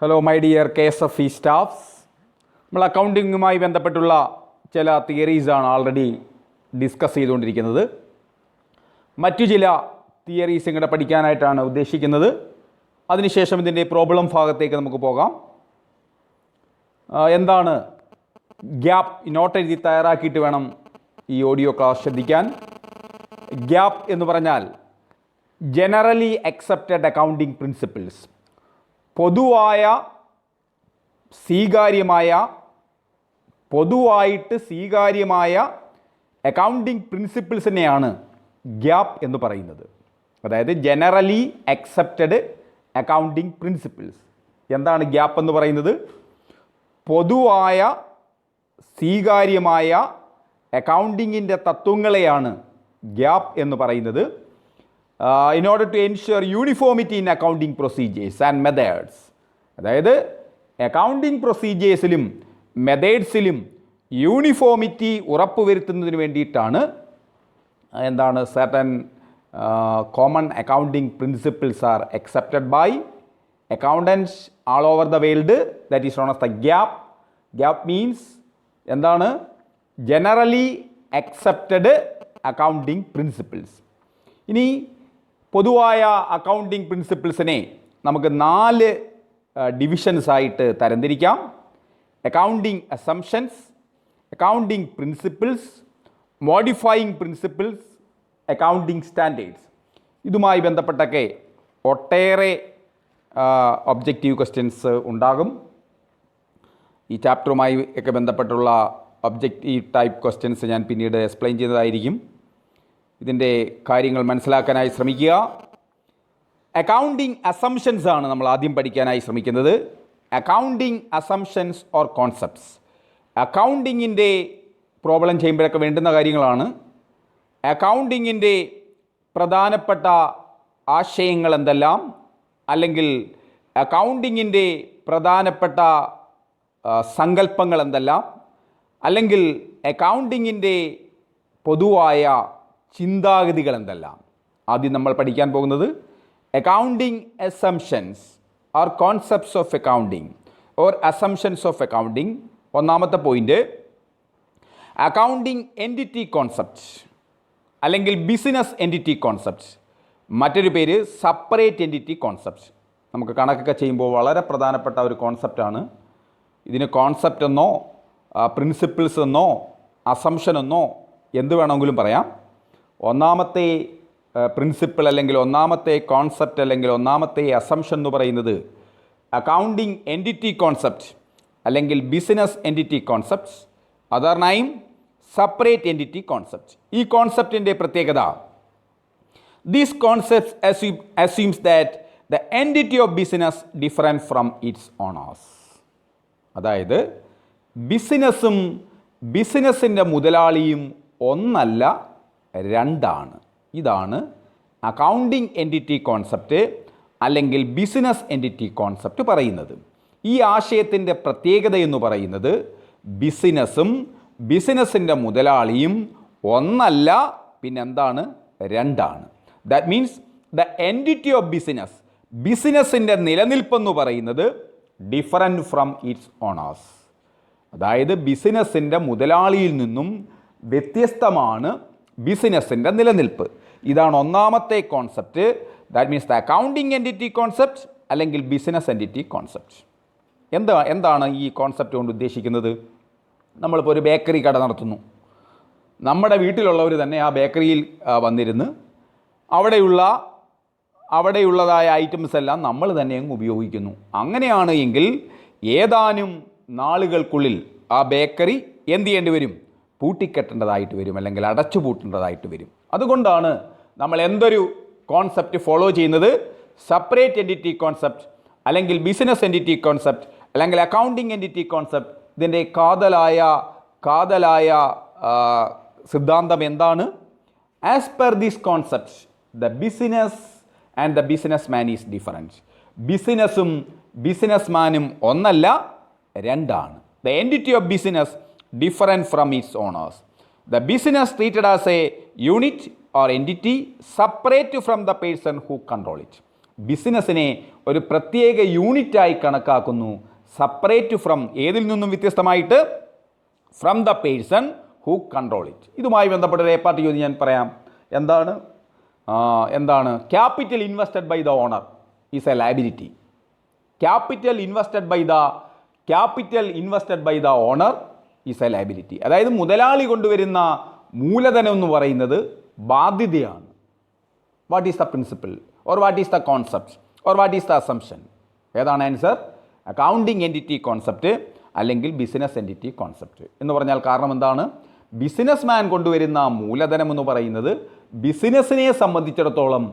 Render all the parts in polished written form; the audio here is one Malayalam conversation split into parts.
Hello my dear KSFE staffs. നമ്മൾ അക്കൗണ്ടിങ്ങുമായി ബന്ധപ്പെട്ടുള്ള ചില തിയറീസാണ് ആൾറെഡി ഡിസ്കസ് ചെയ്തുകൊണ്ടിരിക്കുന്നത്. മറ്റു ചില തിയറീസ് ഇങ്ങോട്ട് പഠിക്കാനായിട്ടാണ് ഉദ്ദേശിക്കുന്നത്. അതിനുശേഷം ഇതിൻ്റെ പ്രോബ്ലം ഭാഗത്തേക്ക് നമുക്ക് പോകാം. എന്താണ് ഗ്യാപ്പ് നോട്ട് എഴുതി തയ്യാറാക്കിയിട്ട് വേണം ഈ ഓഡിയോ ക്ലാസ് ശ്രദ്ധിക്കാൻ. ഗ്യാപ്പ് എന്ന് പറഞ്ഞാൽ ജനറലി അക്സെപ്റ്റഡ് അക്കൗണ്ടിങ് പ്രിൻസിപ്പിൾസ്, പൊതുവായിട്ട് സ്വീകാര്യമായ അക്കൗണ്ടിങ് പ്രിൻസിപ്പിൾസിനെയാണ് ഗ്യാപ്പ് എന്ന് പറയുന്നത്. അതായത് ജനറലി അക്സെപ്റ്റഡ് അക്കൗണ്ടിങ് പ്രിൻസിപ്പിൾസ്. എന്താണ് ഗ്യാപ്പ് എന്ന് പറയുന്നത്? പൊതുവായ സ്വീകാര്യമായ അക്കൗണ്ടിങ്ങിൻ്റെ തത്വങ്ങളെയാണ് ഗ്യാപ്പ് എന്ന് പറയുന്നത്. In order to ensure uniformity in accounting procedures and methods, അതായത് അക്കൗണ്ടിങ് പ്രൊസീജിയേഴ്സിലും മെത്തേഡ്സിലും യൂണിഫോമിറ്റി ഉറപ്പുവരുത്തുന്നതിന് വേണ്ടിയിട്ടാണ് എന്താണ് certain common accounting principles are accepted by accountants all over the world. That is known as the GAAP. GAAP means എന്താണ്? Generally accepted accounting principles. ഇനി പൊതുവായ അക്കൗണ്ടിങ് പ്രിൻസിപ്പിൾസിനെ നമുക്ക് 4 ഡിവിഷൻസ് ആയിട്ട് തരംതിരിക്കാം. Accounting assumptions, accounting principles, modifying principles, accounting standards. ഇതുമായി ബന്ധപ്പെട്ടൊക്കെ ഒട്ടേറെ ഒബ്ജക്റ്റീവ് ക്വസ്റ്റ്യൻസ് ഉണ്ടാകും. ഈ ചാപ്റ്ററുമായി ഒക്കെ ബന്ധപ്പെട്ടുള്ള ഒബ്ജക്റ്റീവ് ടൈപ്പ് ക്വസ്റ്റ്യൻസ് ഞാൻ പിന്നീട് എക്സ്പ്ലെയിൻ ചെയ്യുന്നതായിരിക്കും. ഇതിൻ്റെ കാര്യങ്ങൾ മനസ്സിലാക്കാനായി ശ്രമിക്കുക. അക്കൗണ്ടിങ് അസംഷൻസ് ആണ് നമ്മൾ ആദ്യം പഠിക്കാനായി ശ്രമിക്കുന്നത്. Accounting assumptions or concepts. അക്കൗണ്ടിങ്ങിൻ്റെ പ്രോബ്ലം ചെയ്യുമ്പോഴൊക്കെ വേണ്ടുന്ന കാര്യങ്ങളാണ്. അക്കൗണ്ടിങ്ങിൻ്റെ പ്രധാനപ്പെട്ട ആശയങ്ങൾ എന്തെല്ലാം, അല്ലെങ്കിൽ അക്കൗണ്ടിങ്ങിൻ്റെ പ്രധാനപ്പെട്ട സങ്കല്പങ്ങൾ എന്തെല്ലാം, അല്ലെങ്കിൽ അക്കൗണ്ടിങ്ങിൻ്റെ പൊതുവായ ചിന്താഗതികൾ എന്തെല്ലാം. ആദ്യം നമ്മൾ പഠിക്കാൻ പോകുന്നത് accounting assumptions or concepts of accounting or assumptions of accounting. ഒന്നാമത്തെ പോയിന്റ് അക്കൗണ്ടിങ് എൻറ്റിറ്റി കോൺസെപ്റ്റ് അല്ലെങ്കിൽ ബിസിനസ് എൻറ്റിറ്റി കോൺസെപ്റ്റ്. മറ്റൊരു പേര് സെപ്പറേറ്റ് എൻറ്റിറ്റി കോൺസെപ്റ്റ്. നമുക്ക് കണക്കൊക്കെ ചെയ്യുമ്പോൾ വളരെ പ്രധാനപ്പെട്ട ഒരു കോൺസെപ്റ്റാണ്. ഇതിന് കോൺസെപ്റ്റ് എന്നോ പ്രിൻസിപ്പിൾസ് എന്നോ അസംഷൻ എന്നോ എന്ത് വേണമെങ്കിലും പറയാം. ഒന്നാമത്തെ പ്രിൻസിപ്പിൾ അല്ലെങ്കിൽ ഒന്നാമത്തെ കോൺസെപ്റ്റ് അല്ലെങ്കിൽ ഒന്നാമത്തെ അസംഷൻ എന്ന് പറയുന്നത് അക്കൗണ്ടിങ് എൻറ്റിറ്റി കോൺസെപ്റ്റ് അല്ലെങ്കിൽ business entity concept. Other name separate entity concept. ഈ കോൺസെപ്റ്റിൻ്റെ പ്രത്യേകത, these concepts assumes that the entity of business different from its owners. അതായത് ബിസിനസ്സിൻ്റെ മുതലാളിയും ഒന്നല്ല, രണ്ടാണ്. ഇതാണ് അക്കൗണ്ടിങ് എൻറ്റിറ്റി കോൺസെപ്റ്റ് അല്ലെങ്കിൽ ബിസിനസ് എൻറ്റിറ്റി കോൺസെപ്റ്റ് പറയുന്നത്. ഈ ആശയത്തിൻ്റെ പ്രത്യേകത എന്ന് പറയുന്നത് ബിസിനസ്സും ബിസിനസ്സിൻ്റെ മുതലാളിയും ഒന്നല്ല, പിന്നെന്താണ്? രണ്ടാണ്. That means the entity of ബിസിനസ്സിൻ്റെ നിലനിൽപ്പെന്ന് പറയുന്നത് ഡിഫറൻറ്റ് ഫ്രം ഇറ്റ്സ് ഓണേഴ്സ്. അതായത് ബിസിനസ്സിൻ്റെ മുതലാളിയിൽ നിന്നും വ്യത്യസ്തമാണ് ബിസിനസ്സിൻ്റെ നിലനിൽപ്പ്. ഇതാണ് ഒന്നാമത്തെ concept. That means the accounting entity concept അല്ലെങ്കിൽ ബിസിനസ് എൻറ്റിറ്റി കോൺസെപ്റ്റ്. എന്താണ് ഈ കോൺസെപ്റ്റ് കൊണ്ട് ഉദ്ദേശിക്കുന്നത്? നമ്മളിപ്പോൾ ഒരു ബേക്കറി കട നടത്തുന്നു. നമ്മുടെ വീട്ടിലുള്ളവർ തന്നെ ആ ബേക്കറിയിൽ വന്നിരുന്ന് അവിടെയുള്ളതായ ഐറ്റംസ് എല്ലാം നമ്മൾ തന്നെ അങ്ങ് ഉപയോഗിക്കുന്നു. അങ്ങനെയാണ് എങ്കിൽ ഏതാനും നാളുകൾക്കുള്ളിൽ ആ ബേക്കറി എന്ത് ചെയ്യേണ്ടി വരും? പൂട്ടിക്കെട്ടേണ്ടതായിട്ട് വരും, അല്ലെങ്കിൽ അടച്ചു പൂട്ടേണ്ടതായിട്ട് വരും. അതുകൊണ്ടാണ് നമ്മൾ എന്തൊരു കോൺസെപ്റ്റ് ഫോളോ ചെയ്യുന്നത്? സെപ്പറേറ്റ് എൻറ്റിറ്റി കോൺസെപ്റ്റ് അല്ലെങ്കിൽ ബിസിനസ് എൻറ്റിറ്റി കോൺസെപ്റ്റ് അല്ലെങ്കിൽ അക്കൗണ്ടിങ് എൻറ്റിറ്റി കോൺസെപ്റ്റ്. ഇതിൻ്റെ കാതലായ സിദ്ധാന്തം എന്താണ്? As per this concept the business and the business man is different. ബിസിനസ്സും ബിസിനസ്മാനും ഒന്നല്ല, രണ്ടാണ്. The entity of business different from its owners. The business treated as a unit or entity separate from the person who control it. ബിസിനസ്സിനെ ഒരു പ്രത്യേക യൂണിറ്റായി കണക്കാക്കുന്നു. സെപ്പറേറ്റ് ഫ്രം, ഏതിൽ നിന്നും വ്യത്യസ്തമായിട്ട്, from the person who control it. ഇതുമായി ബന്ധപ്പെട്ട ഒരു പാർട്ടി ചോദ്യം ഞാൻ പറയാം. എന്താണ് capital invested by the owner is a liability. Capital invested by the owner is a liability. അതായത് മുതലാളി കൊണ്ടുവരുന്ന മൂലധനം എന്ന് പറയുന്നത് ബാധ്യതയാണ്. What is the principle or what is the concept or what is the assumption? ഏതാണ് ആൻസർ? അക്കൗണ്ടിങ് എൻറ്റിറ്റി കോൺസെപ്റ്റ് അല്ലെങ്കിൽ ബിസിനസ് എൻറ്റിറ്റി കോൺസെപ്റ്റ് എന്ന് പറഞ്ഞാൽ കാരണം എന്താണ്? ബിസിനസ് മാൻ കൊണ്ടുവരുന്ന മൂലധനം എന്ന് പറയുന്നത് ബിസിനസ്സിനെ സംബന്ധിച്ചിടത്തോളം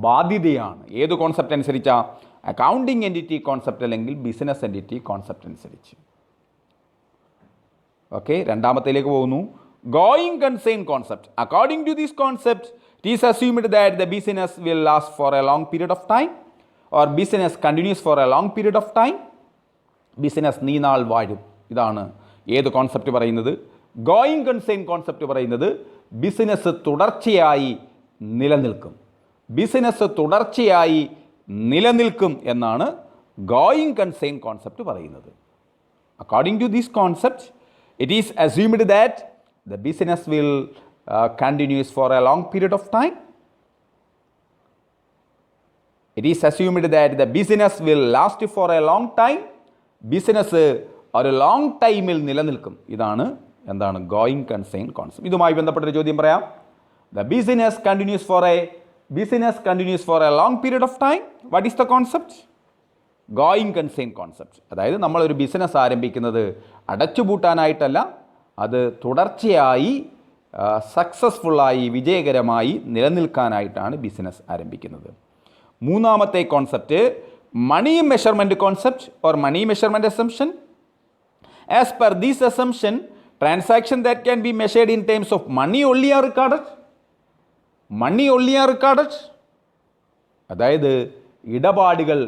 ബാധ്യതയാണ്. ഏത് കോൺസെപ്റ്റ് അനുസരിച്ചാ? അക്കൗണ്ടിങ് എൻറ്റിറ്റി കോൺസെപ്റ്റ് അല്ലെങ്കിൽ ബിസിനസ് എൻറ്റിറ്റി കോൺസെപ്റ്റ് അനുസരിച്ച്. ഓക്കെ, രണ്ടാമത്തേലേക്ക് പോകുന്നു. Going concern concept. According to this concept it is assumed that the business will last for a long period of time or business continues for a long period of time. Business നീനാൾ വാഴും. ഇതാണ് ഏത് കോൺസെപ്റ്റ് പറയുന്നത്? ഗോയിങ് കൺസേൺ കോൺസെപ്റ്റ് പറയുന്നത് ബിസിനസ് തുടർച്ചയായി നിലനിൽക്കും. ബിസിനസ് തുടർച്ചയായി നിലനിൽക്കും എന്നാണ് ഗോയിങ് കൺസേൺ കോൺസെപ്റ്റ് പറയുന്നത്. According to this concept it is assumed that the business will continues for a long period of time. It is assumed that the business will last for a long time. Business ഒരു ലോങ് ടൈമിൽ നിലനിൽക്കും. ഇതാണ് എന്താണ് ഗോയിങ് കൺസേൺ കോൺസെപ്റ്റ്. ഇതുമായി ബന്ധപ്പെട്ടൊരു ചോദ്യം പറയാം. The business continues for a long period of time. What is the concept? Going concern concept. അതായത് നമ്മളൊരു ബിസിനസ് ആരംഭിക്കുന്നത് അടച്ചുപൂട്ടാനായിട്ടല്ല, അത് തുടർച്ചയായി സക്സസ്ഫുള്ളായി വിജയകരമായി നിലനിൽക്കാനായിട്ടാണ് ബിസിനസ് ആരംഭിക്കുന്നത്. മൂന്നാമത്തെ concept money measurement concept or money measurement assumption. As per this assumption transaction that can be measured in terms of money only are recorded. അതായത് ഇടപാടുകൾ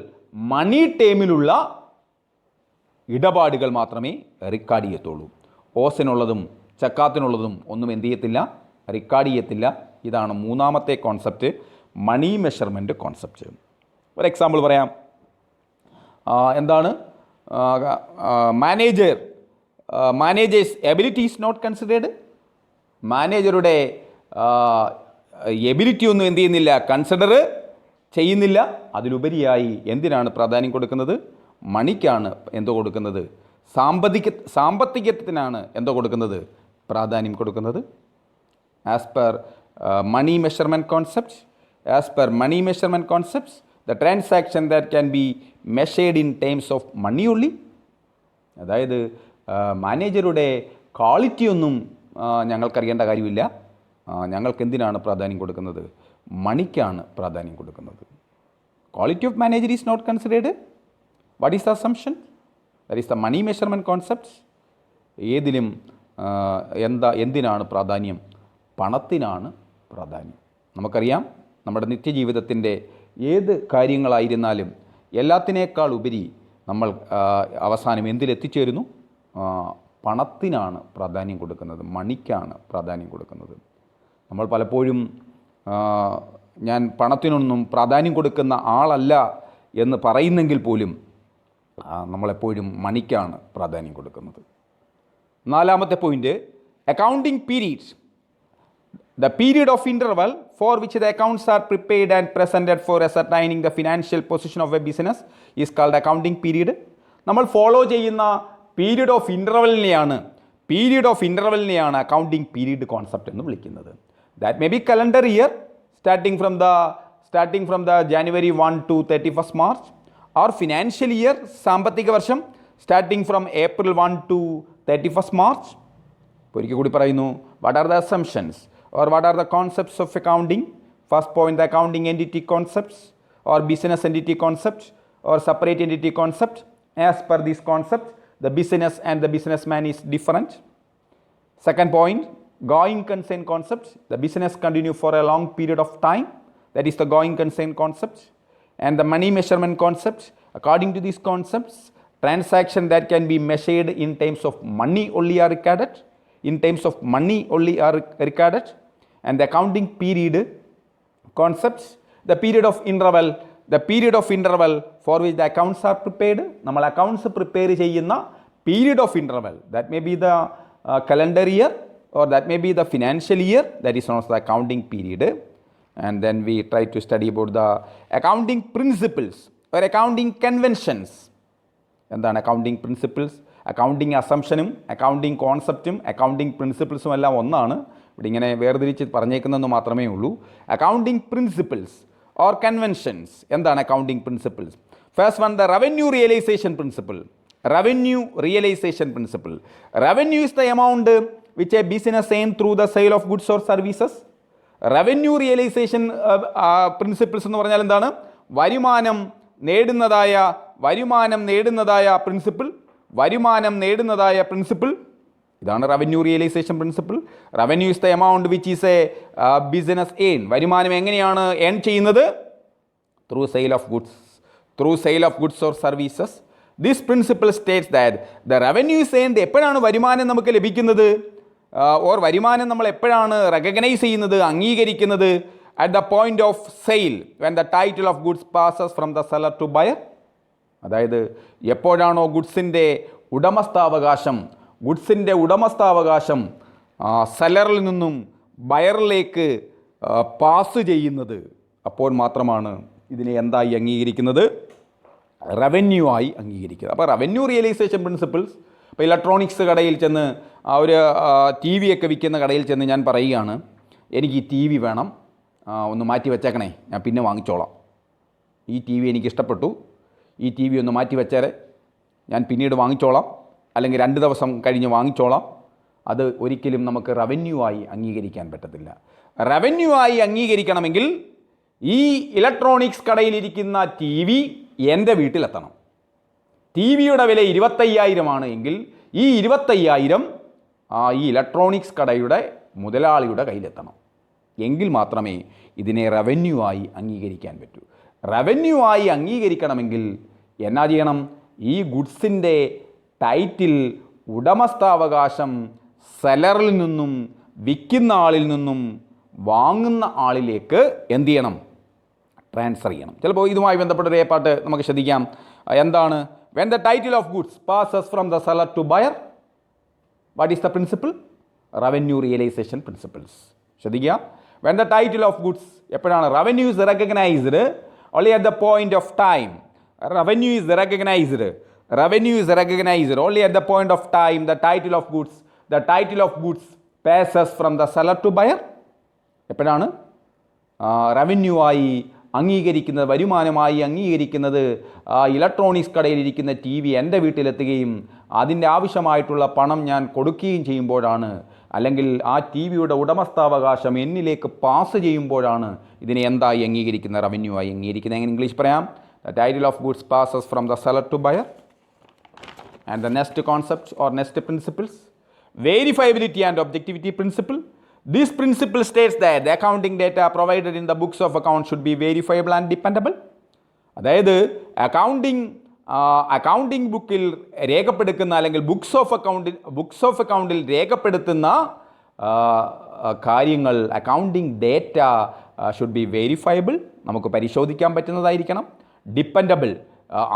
മണി ടേമിലുള്ള ഇടപാടുകൾ മാത്രമേ റെക്കോർഡ് ചെയ്യത്തുള്ളൂ. ഓസിനുള്ളതും ചക്കാത്തിനുള്ളതും ഒന്നും എന്ത് ചെയ്യത്തില്ല? റെക്കോർഡ് ചെയ്യത്തില്ല. ഇതാണ് മൂന്നാമത്തെ കോൺസെപ്റ്റ്, മണി മെഷർമെൻറ്റ് കോൺസെപ്റ്റ്. ഒരു എക്സാമ്പിൾ പറയാം. എന്താണ് manager's ability is not considered. മാനേജറുടെ എബിലിറ്റി ഒന്നും എന്ത് ചെയ്യുന്നില്ല? കൺസിഡർ ചെയ്യുന്നില്ല. അതിലുപരിയായി എന്തിനാണ് പ്രാധാന്യം കൊടുക്കുന്നത്? മണിക്കാണ് എന്തോ കൊടുക്കുന്നത്? സാമ്പത്തികത്തിനാണ് എന്തോ കൊടുക്കുന്നത്? പ്രാധാന്യം കൊടുക്കുന്നത്. As per money measurement concepts the transaction that can be measured in terms of money only. അതായത് മാനേജറുടെ ക്വാളിറ്റി ഒന്നും ഞങ്ങൾക്കറിയേണ്ട കാര്യമില്ല. ഞങ്ങൾക്ക് എന്തിനാണ് പ്രാധാന്യം കൊടുക്കുന്നത്? മണിക്കാണ് പ്രാധാന്യം കൊടുക്കുന്നത്. Quality of manager is not considered. What is the assumption? That is the money measurement concept. ഏതിലും എന്തിനാണ് പ്രാധാന്യം? പണത്തിനാണ് പ്രാധാന്യം. നമുക്കറിയാം, നമ്മുടെ നിത്യജീവിതത്തിൻ്റെ ഏത് കാര്യങ്ങളായിരുന്നാലും എല്ലാത്തിനേക്കാൾ ഉപരി നമ്മൾ അവസാനം എന്തിലെത്തിച്ചേരുന്നു? പണത്തിനാണ് പ്രാധാന്യം കൊടുക്കുന്നത്, മണിക്കാണ് പ്രാധാന്യം കൊടുക്കുന്നത്. നമ്മൾ പലപ്പോഴും ഞാൻ പണത്തിനൊന്നും പ്രാധാന്യം കൊടുക്കുന്ന ആളല്ല എന്ന് പറയുന്നെങ്കിൽ പോലും നമ്മളെപ്പോഴും മണിക്കാണ് പ്രാധാന്യം കൊടുക്കുന്നത്. നാലാമത്തെ point, accounting periods. The period of interval for which the accounts are prepared and presented for ascertaining the financial position of a business is called accounting period. നമ്മൾ ഫോളോ ചെയ്യുന്ന പീരീഡ് ഓഫ് ഇൻ്റർവെലിനെയാണ് അക്കൗണ്ടിങ് പീരീഡ് കോൺസെപ്റ്റ് എന്ന് വിളിക്കുന്നത്. That may be calendar year starting from the January 1 to 31st March, or financial year സാമ്പത്തിക വർഷം starting from April 1 to 31st March. ഒരിക്കൽ കൂടി പറയുന്നു, what are the assumptions or what are the concepts of accounting? First point, the accounting entity concepts or business entity concept or separate entity concept. As per this concept, the business and the businessman is different. Second point, going concern concept. The business continue for a long period of time. That is the going concern concept. And the money measurement concept. According to these concepts, transaction that can be measured in terms of money only are recorded. And the accounting period concepts, the period of interval the period of interval for which the accounts are prepared. നമ്മൾ അക്കൗണ്ട്സ് പ്രിപ്പയർ ചെയ്യുന്ന period of interval, that may be the calendar year or that may be the financial year, that is known as the accounting period. And then we try to study about the accounting principles or accounting conventions. എന്താണ് അക്കൗണ്ടിങ് പ്രിൻസിപ്പിൾസ്? അക്കൗണ്ടിങ് അസംഷനും അക്കൗണ്ടിങ് കോൺസെപ്റ്റും അക്കൗണ്ടിങ് പ്രിൻസിപ്പിൾസും എല്ലാം ഒന്നാണ്. ഇവിടെ ഇങ്ങനെ വേർതിരിച്ച് പറഞ്ഞേക്കുന്നതെന്ന് മാത്രമേ ഉള്ളൂ. Accounting principles or conventions. എന്താണ് accounting principles? First one, the revenue realisation principle. Revenue realisation principle. Revenue is the amount which a business earn through the sale of goods or services. Revenue realisation principles എന്ന് പറഞ്ഞാൽ എന്താണ്? വരുമാനം നേടുന്നതായ പ്രിൻസിപ്പിൾ. ഇതാണ് revenue realisation principle. Revenue is the amount which is a business earn. വരുമാനം എങ്ങനെയാണ് ഏൺ ചെയ്യുന്നത്? Through sale of goods or services. This principle states that the revenue is earned. എപ്പോഴാണ് വരുമാനം നമുക്ക് ലഭിക്കുന്നത്? ഓർ വരുമാനം നമ്മൾ എപ്പോഴാണ് റെക്കഗ്നൈസ് ചെയ്യുന്നത്, അംഗീകരിക്കുന്നത്? At the point of sale, when the title of goods passes from the seller to buyer. അതായത് എപ്പോഴാണോ ഗുഡ്സിൻ്റെ ഉടമസ്ഥാവകാശം സെല്ലറിൽ നിന്നും ബയറിലേക്ക് പാസ് ചെയ്യുന്നത്, അപ്പോൾ മാത്രമാണ് ഇതിനെ എന്തായി അംഗീകരിക്കുന്നത്? റവന്യൂ ആയി അംഗീകരിക്കുന്നത്. അപ്പോൾ റവന്യൂ റിയലൈസേഷൻ പ്രിൻസിപ്പിൾസ്. ഇപ്പോൾ ഇലക്ട്രോണിക്സ് കടയിൽ ചെന്ന് ഒരു ടി വി ഒക്കെ വിൽക്കുന്ന കടയിൽ ചെന്ന് ഞാൻ പറയുകയാണ്, എനിക്ക് ഈ ടി വി വേണം, ഒന്ന് മാറ്റി വെച്ചേക്കണേ, ഞാൻ പിന്നെ വാങ്ങിച്ചോളാം. ഈ ടി വി എനിക്ക് ഇഷ്ടപ്പെട്ടു, ഈ ടി വി ഒന്ന് മാറ്റി വെച്ചേരെ, ഞാൻ പിന്നീട് വാങ്ങിച്ചോളാം, അല്ലെങ്കിൽ 2 ദിവസം കഴിഞ്ഞ് വാങ്ങിച്ചോളാം. അത് ഒരിക്കലും നമുക്ക് റവന്യൂ ആയി അംഗീകരിക്കാൻ പറ്റത്തില്ല. റവന്യൂ ആയി അംഗീകരിക്കണമെങ്കിൽ ഈ ഇലക്ട്രോണിക്സ് കടയിലിരിക്കുന്ന ടി വി എൻ്റെ വീട്ടിലെത്തണം. ടി വിയുടെ വില 25,000 എങ്കിൽ ഈ 25,000 ഈ ഇലക്ട്രോണിക്സ് കടയുടെ മുതലാളിയുടെ കയ്യിലെത്തണം. എങ്കിൽ മാത്രമേ ഇതിനെ റവന്യൂ ആയി അംഗീകരിക്കാൻ പറ്റൂ. റവന്യൂ ആയി അംഗീകരിക്കണമെങ്കിൽ എന്നാ ചെയ്യണം? ഈ ഗുഡ്സിൻ്റെ ടൈറ്റിൽ, ഉടമസ്ഥാവകാശം സെല്ലറിൽ നിന്നും വിൽക്കുന്ന ആളിൽ നിന്നും വാങ്ങുന്ന ആളിലേക്ക് എന്ത് ചെയ്യണം? ട്രാൻസ്ഫർ ചെയ്യണം. ചിലപ്പോൾ ഇതുമായി ബന്ധപ്പെട്ട ഒരു ഏർപ്പാട്ട് നമുക്ക് ശ്രദ്ധിക്കാം. എന്താണ്? When the title of goods passes from the seller to buyer, what is the principle? Revenue realization principles. ശ്രദ്ധിക്കുക. When the title of goods, എപ്പോഴാണ്? Revenue is recognized only at the point of time. Revenue is recognized only at the point of time the title of goods passes from the seller to buyer. എപ്പോഴാണ് റവന്യൂ ആയി അംഗീകരിക്കുന്നത്, വരുമാനമായി അംഗീകരിക്കുന്നത്? ഇലക്ട്രോണിക്സ് കടയിലിരിക്കുന്ന ടി വി എൻ്റെ വീട്ടിലെത്തുകയും അതിൻ്റെ ആവശ്യമായിട്ടുള്ള പണം ഞാൻ കൊടുക്കുകയും ചെയ്യുമ്പോഴാണ്, അല്ലെങ്കിൽ ആ ടി വിയുടെ ഉടമസ്ഥാവകാശം എന്നിലേക്ക് പാസ് ചെയ്യുമ്പോഴാണ് ഇതിനെ എന്തായി അംഗീകരിക്കുന്നത്? റവന്യൂ ആയി അംഗീകരിക്കുന്നത്. എങ്ങനെ ഇംഗ്ലീഷ് പറയാം? The title of goods passes from the seller to buyer. And the next concept or next principles, verifiability and objectivity principle. This principle states that the accounting data provided in the books of account should be verifiable and dependable. അതായത് അക്കൗണ്ടിംഗ് ബുക്കിൽ രേഖപ്പെടുത്തുന്ന, അല്ലെങ്കിൽ ബുക്സ് ഓഫ് അക്കൗണ്ടിൽ രേഖപ്പെടുത്തുന്ന കാര്യങ്ങൾ, accounting data should be verifiable, നമുക്ക് പരിശോധിക്കാൻ പറ്റുന്നതായിരിക്കണം. ഡിപ്പെൻഡബിൾ,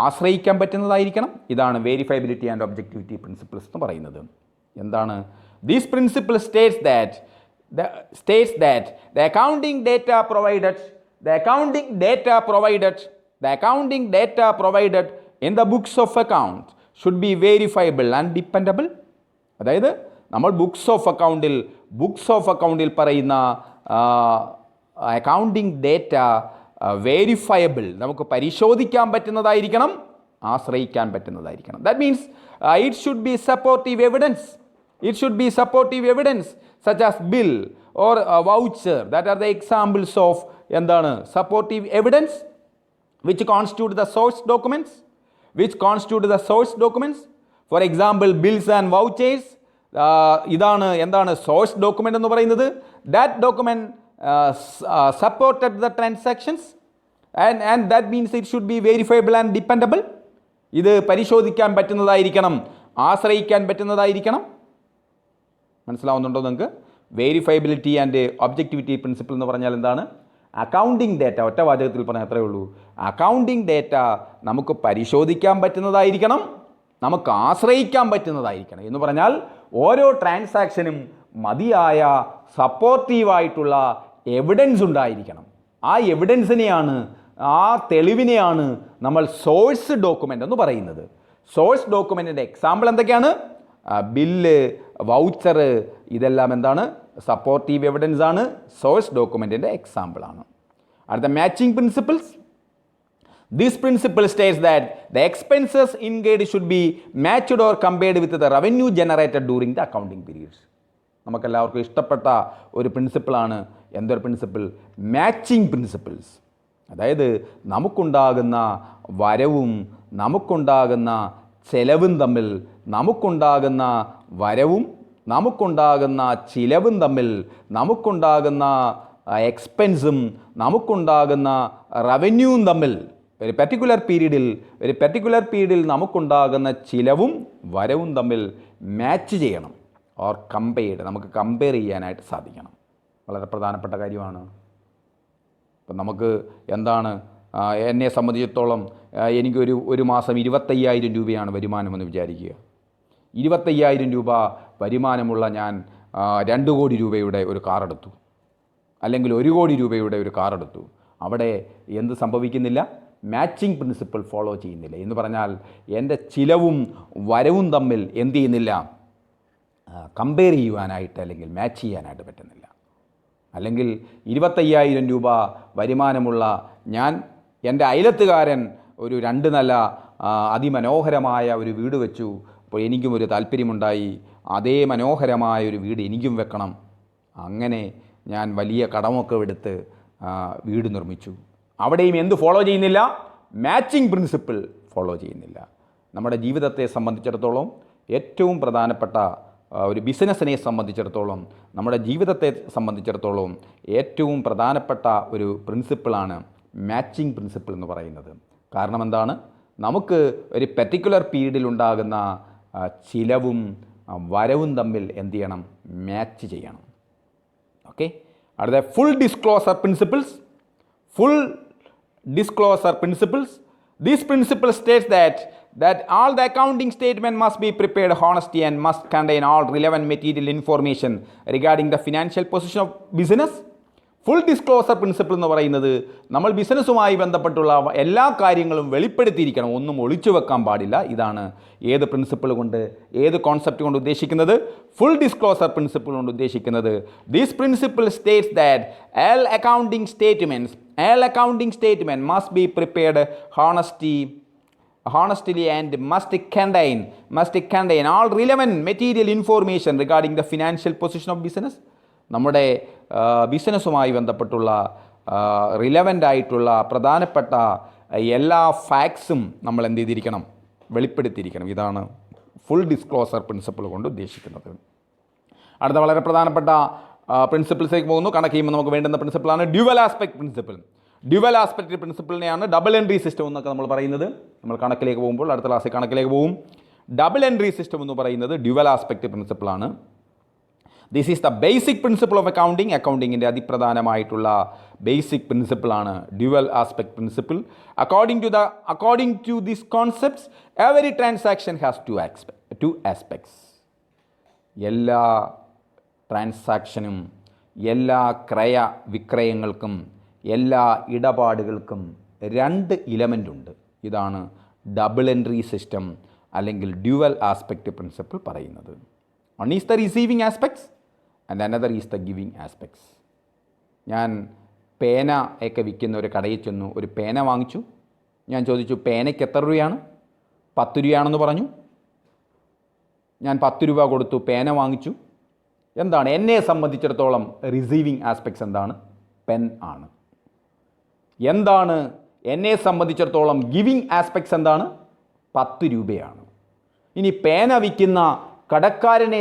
ആശ്രയിക്കാൻ പറ്റുന്നതായിരിക്കണം. ഇതാണ് വെരിഫയബിലിറ്റി ആൻഡ് ഒബ്ജക്റ്റിവിറ്റി പ്രിൻസിപ്പിൾസ് എന്ന് പറയുന്നത്. എന്താണ്? This principle States that the accounting data provided in the books of account should be verifiable and dependable. അതായത് നമ്മൾ ബുക്സ് ഓഫ് അക്കൗണ്ടിൽ പറയുന്ന അക്കൗണ്ടിങ് ഡേറ്റ വെരിഫയബിൾ, നമുക്ക് പരിശോധിക്കാൻ പറ്റുന്നതായിരിക്കണം, ആശ്രയിക്കാൻ പറ്റുന്നതായിരിക്കണം. That means it should be supportive evidence such as bill or a voucher. That are the examples of എന്താണ്? supportive evidence which constitute the source documents. For example, bills and vouchers, ഇതാണ് എന്താണ് സോഴ്സ് ഡോക്യുമെൻ്റ് എന്ന് പറയുന്നത്. That document supported the transactions and that means it should be verifiable and dependable. ഇത് പരിശോധിക്കാൻ പറ്റുന്നതായിരിക്കണം, ആശ്രയിക്കാൻ പറ്റുന്നതായിരിക്കണം. മനസ്സിലാവുന്നുണ്ടോ നിങ്ങൾക്ക്? വെരിഫയബിലിറ്റി ആൻഡ് ഒബ്ജക്റ്റിവിറ്റി പ്രിൻസിപ്പിൾ എന്ന് പറഞ്ഞാൽ എന്താണ്? അക്കൗണ്ടിങ് ഡേറ്റ, ഒറ്റ വാചകത്തിൽ പറഞ്ഞാൽ എത്രയേ ഉള്ളൂ, അക്കൗണ്ടിങ് ഡേറ്റ നമുക്ക് പരിശോധിക്കാൻ പറ്റുന്നതായിരിക്കണം, നമുക്ക് ആശ്രയിക്കാൻ പറ്റുന്നതായിരിക്കണം. എന്ന് പറഞ്ഞാൽ ഓരോ ട്രാൻസാക്ഷനും മതിയായ സപ്പോർട്ടീവായിട്ടുള്ള എവിഡൻസ് ഉണ്ടായിരിക്കണം. ആ എവിഡൻസിനെയാണ്, ആ തെളിവിനെയാണ് നമ്മൾ സോഴ്സ് ഡോക്യുമെൻ്റ് എന്ന് പറയുന്നത്. സോഴ്സ് ഡോക്യുമെൻറ്റിൻ്റെ എക്സാമ്പിൾ എന്തൊക്കെയാണ്? ബില്ല്, വൗച്ചർ, ഇതെല്ലാം എന്താണ്? സപ്പോർട്ടീവ് എവിഡൻസ് ആണ്, സോഴ്സ് ഡോക്യുമെൻറ്റിൻ്റെ എക്സാമ്പിളാണ്. അടുത്ത matching principles. This principle states that the expenses incurred should be matched or compared with the revenue generated during the accounting periods. നമുക്കെല്ലാവർക്കും ഇഷ്ടപ്പെട്ട ഒരു പ്രിൻസിപ്പിളാണ്. എന്തൊരു പ്രിൻസിപ്പിൾ? Matching principles. അതായത് നമുക്കുണ്ടാകുന്ന വരവും നമുക്കുണ്ടാകുന്ന ചെലവും തമ്മിൽ, നമുക്കുണ്ടാകുന്ന വരവും നമുക്കുണ്ടാകുന്ന ചിലവും തമ്മിൽ, നമുക്കുണ്ടാകുന്ന എക്സ്പെൻസും നമുക്കുണ്ടാകുന്ന റവന്യൂവും തമ്മിൽ ഒരു പെർട്ടിക്കുലർ പീരീഡിൽ നമുക്കുണ്ടാകുന്ന ചിലവും വരവും തമ്മിൽ മാച്ച് ചെയ്യണം. ഓർ നമുക്ക് കമ്പയർ ചെയ്യാനായിട്ട് സാധിക്കണം. വളരെ പ്രധാനപ്പെട്ട കാര്യമാണ്. ഇപ്പം നമുക്ക് എന്താണ്, എന്നെ സംബന്ധിച്ചിടത്തോളം ഒരു മാസം 25,000 രൂപയാണ് വരുമാനമെന്ന് വിചാരിക്കുക. 25,000 രൂപ വരുമാനമുള്ള ഞാൻ 2 കോടി രൂപയുടെ ഒരു കാറെടുത്തു, അല്ലെങ്കിൽ 1 കോടി രൂപയുടെ ഒരു കാറെടുത്തു. അവിടെ എന്ത് സംഭവിക്കുന്നില്ല? മാച്ചിങ് പ്രിൻസിപ്പിൾ ഫോളോ ചെയ്യുന്നില്ല. എന്ന് പറഞ്ഞാൽ എൻ്റെ ചിലവും വരവും തമ്മിൽ എന്ത് ചെയ്യുന്നില്ല? കമ്പയർ ചെയ്യുവാനായിട്ട് അല്ലെങ്കിൽ മാച്ച് ചെയ്യാനായിട്ട് പറ്റുന്നില്ല. അല്ലെങ്കിൽ 25,000 രൂപ വരുമാനമുള്ള ഞാൻ, എൻ്റെ അയലത്തുകാരൻ ഒരു 2 നില അതിമനോഹരമായ ഒരു വീട് വെച്ചു. അപ്പോൾ എനിക്കും ഒരു താല്പര്യമുണ്ടായി, അതേ മനോഹരമായ ഒരു വീട് എനിക്കും വെക്കണം. അങ്ങനെ ഞാൻ വലിയ കടമൊക്കെ എടുത്ത് വീട് നിർമ്മിച്ചു. അവിടെയും എന്ത് ഫോളോ ചെയ്യുന്നില്ല? മാച്ചിങ് പ്രിൻസിപ്പിൾ ഫോളോ ചെയ്യുന്നില്ല. നമ്മുടെ ജീവിതത്തെ സംബന്ധിച്ചിടത്തോളം ഏറ്റവും പ്രധാനപ്പെട്ട ഒരു ബിസിനസ്സിനെ സംബന്ധിച്ചിടത്തോളം, നമ്മുടെ ജീവിതത്തെ സംബന്ധിച്ചിടത്തോളം ഏറ്റവും പ്രധാനപ്പെട്ട ഒരു പ്രിൻസിപ്പിളാണ് മാച്ചിങ് പ്രിൻസിപ്പിൾ എന്ന് പറയുന്നത്. കാരണം എന്താണ്? നമുക്ക് ഒരു പെർട്ടിക്കുലർ പീരീഡിലുണ്ടാകുന്ന ചിലവും വരവും തമ്മിൽ എന്ത് ചെയ്യണം? മാച്ച് ചെയ്യണം. ഓക്കെ. അടുത്ത full disclosure principles. This principle states that all the accounting statement must be prepared honestly and must contain all relevant material information regarding the financial position of business. Full disclosure principle എന്ന് പറയുന്നത് നമ്മൾ ബിസിനസ്സുമായി ബന്ധപ്പെട്ടുള്ള എല്ലാ കാര്യങ്ങളും വെളിപ്പെടുത്തിയിരിക്കണം, ഒന്നും ഒളിച്ചു വെക്കാൻ പാടില്ല. ഇതാണ് ഏത് പ്രിൻസിപ്പിൾ കൊണ്ട്, ഏത് കോൺസെപ്റ്റ് കൊണ്ട് ഉദ്ദേശിക്കുന്നത്? ഫുൾ ഡിസ്ക്ലോസർ പ്രിൻസിപ്പിൾ കൊണ്ട് ഉദ്ദേശിക്കുന്നത്, this principle states that all accounting statement must be prepared honestly and must contain all relevant material information regarding the financial position of business. നമ്മുടെ ബിസിനസ്സുമായി ബന്ധപ്പെട്ടുള്ള റിലവൻ്റ് ആയിട്ടുള്ള പ്രധാനപ്പെട്ട എല്ലാ ഫാക്ട്സും നമ്മൾ എന്ത് ചെയ്തിരിക്കണം? വെളിപ്പെടുത്തിയിരിക്കണം. ഇതാണ് ഫുൾ ഡിസ്ക്ലോസർ പ്രിൻസിപ്പിൾ കൊണ്ട് ഉദ്ദേശിക്കുന്നത്. അടുത്ത വളരെ പ്രധാനപ്പെട്ട പ്രിൻസിപ്പിൾസിലേക്ക് പോകുന്നു. കണക്ക് ചെയ്യുമ്പോൾ നമുക്ക് വേണ്ടുന്ന പ്രിൻസിപ്പിളാണ് dual aspect principle. Dual aspect പ്രിൻസിപ്പിളിനെയാണ് ഡബിൾ എൻട്രി സിസ്റ്റം എന്നൊക്കെ നമ്മൾ പറയുന്നത്. നമ്മൾ കണക്കിലേക്ക് പോകുമ്പോൾ, അടുത്ത ക്ലാസ്സിൽ കണക്കിലേക്ക് പോകും. ഡബിൾ എൻട്രി സിസ്റ്റം എന്ന് പറയുന്നത് ഡ്യുവൽ ആസ്പെക്ട് പ്രിൻസിപ്പിളാണ്. This is the basic principle of accounting. അക്കൗണ്ടിങ്ങിൻ്റെ അതിപ്രധാനമായിട്ടുള്ള ബേസിക് പ്രിൻസിപ്പിളാണ് dual aspect principle. According to this concepts every transaction has two aspects. എല്ലാ ട്രാൻസാക്ഷനും, എല്ലാ ക്രയവിക്രയങ്ങൾക്കും, എല്ലാ ഇടപാടുകൾക്കും 2 ഇലമെൻ്റ് ഉണ്ട്. ഇതാണ് ഡബിൾ എൻട്രി സിസ്റ്റം അല്ലെങ്കിൽ ഡ്യുവൽ ആസ്പെക്ട് പ്രിൻസിപ്പിൾ പറയുന്നത്. One is the receiving aspects and another is the giving aspects. ഞാൻ പേന ഒക്കെ വിൽക്കുന്ന ഒരു കടയിൽ ചെന്നു, ഒരു പേന വാങ്ങിച്ചു. ഞാൻ ചോദിച്ചു, പേനയ്ക്ക് എത്ര രൂപയാണ്? 10 രൂപയാണെന്ന് പറഞ്ഞു. ഞാൻ 10 രൂപ കൊടുത്തു, പേന വാങ്ങിച്ചു. എന്താണ് എന്നെ സംബന്ധിച്ചിടത്തോളം റിസീവിങ് ആസ്പെക്ട്സ്? എന്താണ്? പെൻ ആണ്. എന്താണ് എന്നെ സംബന്ധിച്ചിടത്തോളം ഗിവിങ് ആസ്പെക്ട്സ്? എന്താണ്? 10 രൂപയാണ്. ഇനി പേന വിൽക്കുന്ന കടക്കാരനെ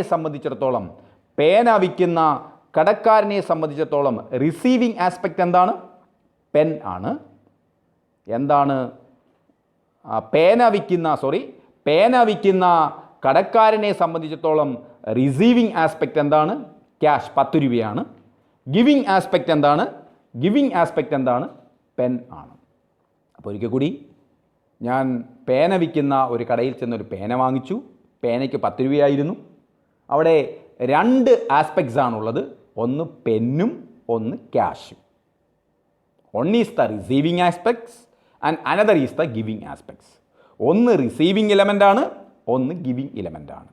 സംബന്ധിച്ചിടത്തോളം റിസീവിങ് ആസ്പെക്റ്റ് എന്താണ്? പെൻ ആണ്. എന്താണ് പേന വിൽക്കുന്ന കടക്കാരനെ സംബന്ധിച്ചിടത്തോളം റിസീവിങ് ആസ്പെക്റ്റ് എന്താണ്? ക്യാഷ് 10 രൂപയാണ്. ഗിവിങ് ആസ്പെക്റ്റ് എന്താണ്? ഗിവിങ് ആസ്പെക്റ്റ് എന്താണ്? പെൻ ആണ്. അപ്പോൾ ഒരിക്കൽ കൂടി, ഞാൻ പേന വിൽക്കുന്ന ഒരു കടയിൽ ചെന്നൊരു പേന വാങ്ങിച്ചു. പേനയ്ക്ക് 10 രൂപയായിരുന്നു. അവിടെ 2 ആസ്പെക്ട്സ് ആണുള്ളത്. ഒന്ന് പെന്നും ഒന്ന് ക്യാഷും. One is the receiving aspects and another is the giving aspects. ഒന്ന് റിസീവിങ് ഇലമെൻ്റ് ആണ്, ഒന്ന് ഗിവിങ് ഇലമെൻ്റ് ആണ്.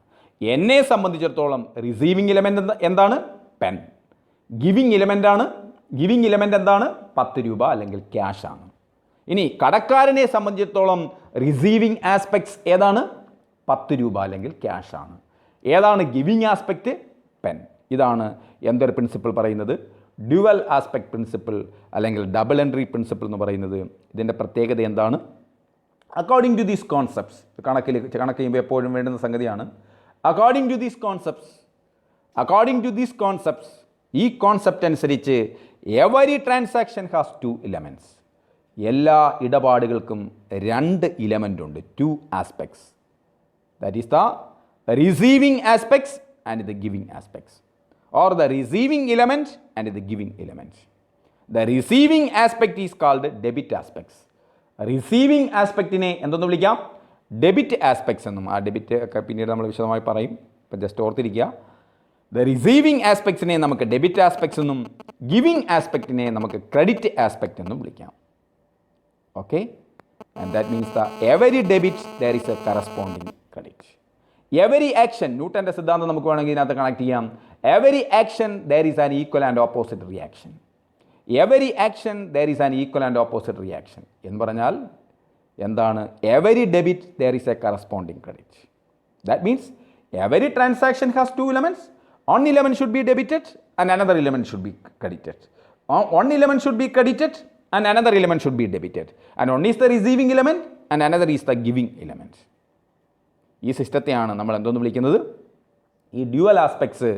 എന്നെ സംബന്ധിച്ചിടത്തോളം റിസീവിങ് ഇലമെൻ്റ് എന്താണ്? പെൻ. ഗിവിങ് ഇലമെൻ്റ് എന്താണ്? 10 രൂപ അല്ലെങ്കിൽ ക്യാഷ് ആണ്. ഇനി കടക്കാരനെ സംബന്ധിച്ചിടത്തോളം റിസീവിങ് ആസ്പെക്ട്സ് ഏതാണ്? 10 രൂപ അല്ലെങ്കിൽ ക്യാഷ് ആണ്. ഏതാണ് ഗിവിങ് ആസ്പെക്റ്റ്? പെൻ. ഇതാണ് എന്തൊരു പ്രിൻസിപ്പിൾ പറയുന്നത്? ഡ്യുവൽ ആസ്പെക്ട് പ്രിൻസിപ്പിൾ അല്ലെങ്കിൽ ഡബിൾ എൻട്രി പ്രിൻസിപ്പിൾ എന്ന് പറയുന്നത്. ഇതിൻ്റെ പ്രത്യേകത എന്താണ്? അക്കോർഡിംഗ് ടു ദീസ് കോൺസെപ്റ്റ്സ്, കണക്ക് ചെയ്യുമ്പോൾ എപ്പോഴും വേണ്ടുന്ന സംഗതിയാണ്. അക്കോർഡിംഗ് ടു ദീസ് കോൺസെപ്റ്റ്സ്, ഈ കോൺസെപ്റ്റ് അനുസരിച്ച് എവരി ട്രാൻസാക്ഷൻ ഹാസ് 2 എലമെൻറ്റ്സ്. എല്ലാ ഇടപാടുകൾക്കും 2 ഇലമെൻ്റ് ഉണ്ട്, 2 aspects. That is the receiving aspects and the giving aspects, or the receiving element and the giving element. The receiving aspect is called debit aspects. Receiving aspectനെ എന്തെന്ന് വിളിക്കാം? ഡെബിറ്റ് ആസ്പെക്ട്സ് എന്നും. ആ ഡെബിറ്റ് ഒക്കെ പിന്നീട് നമ്മൾ വിശദമായി പറയും. ഇപ്പം ജസ്റ്റ് ഓർത്തിരിക്കുക. ദ റിസീവിങ് ആസ്പെക്ട്സിനെ നമുക്ക് ഡെബിറ്റ് ആസ്പെക്ട്സ് എന്നും ഗിവിങ് ആസ്പെക്റ്റിനെ നമുക്ക് ക്രെഡിറ്റ് ആസ്പെക്റ്റ് എന്നും വിളിക്കാം. Okay, and that means the every debit there is a corresponding credit. Every action, ന്യൂട്ടൻ്റെ സിദ്ധാന്തം നമുക്ക് വേണമെങ്കിൽ ഇതിനകത്ത് കണക്ട് ചെയ്യാം. Every action there is an equal and opposite reaction. Every action there is an equal and opposite reaction എന്ന് പറഞ്ഞാൽ എന്താണ്? Every debit there is a corresponding credit. That means every transaction has 2 elements. One element should be debited and another element should be credited. One element should be credited and another element should be debited. And one is the receiving element and another is the giving element. ഈ സിസ്റ്റത്തെയാണ് നമ്മൾ എന്തോന്ന് വിളിക്കുന്നത്? ഈ ഡ്യുവൽ ആസ്പെക്ട്സ്,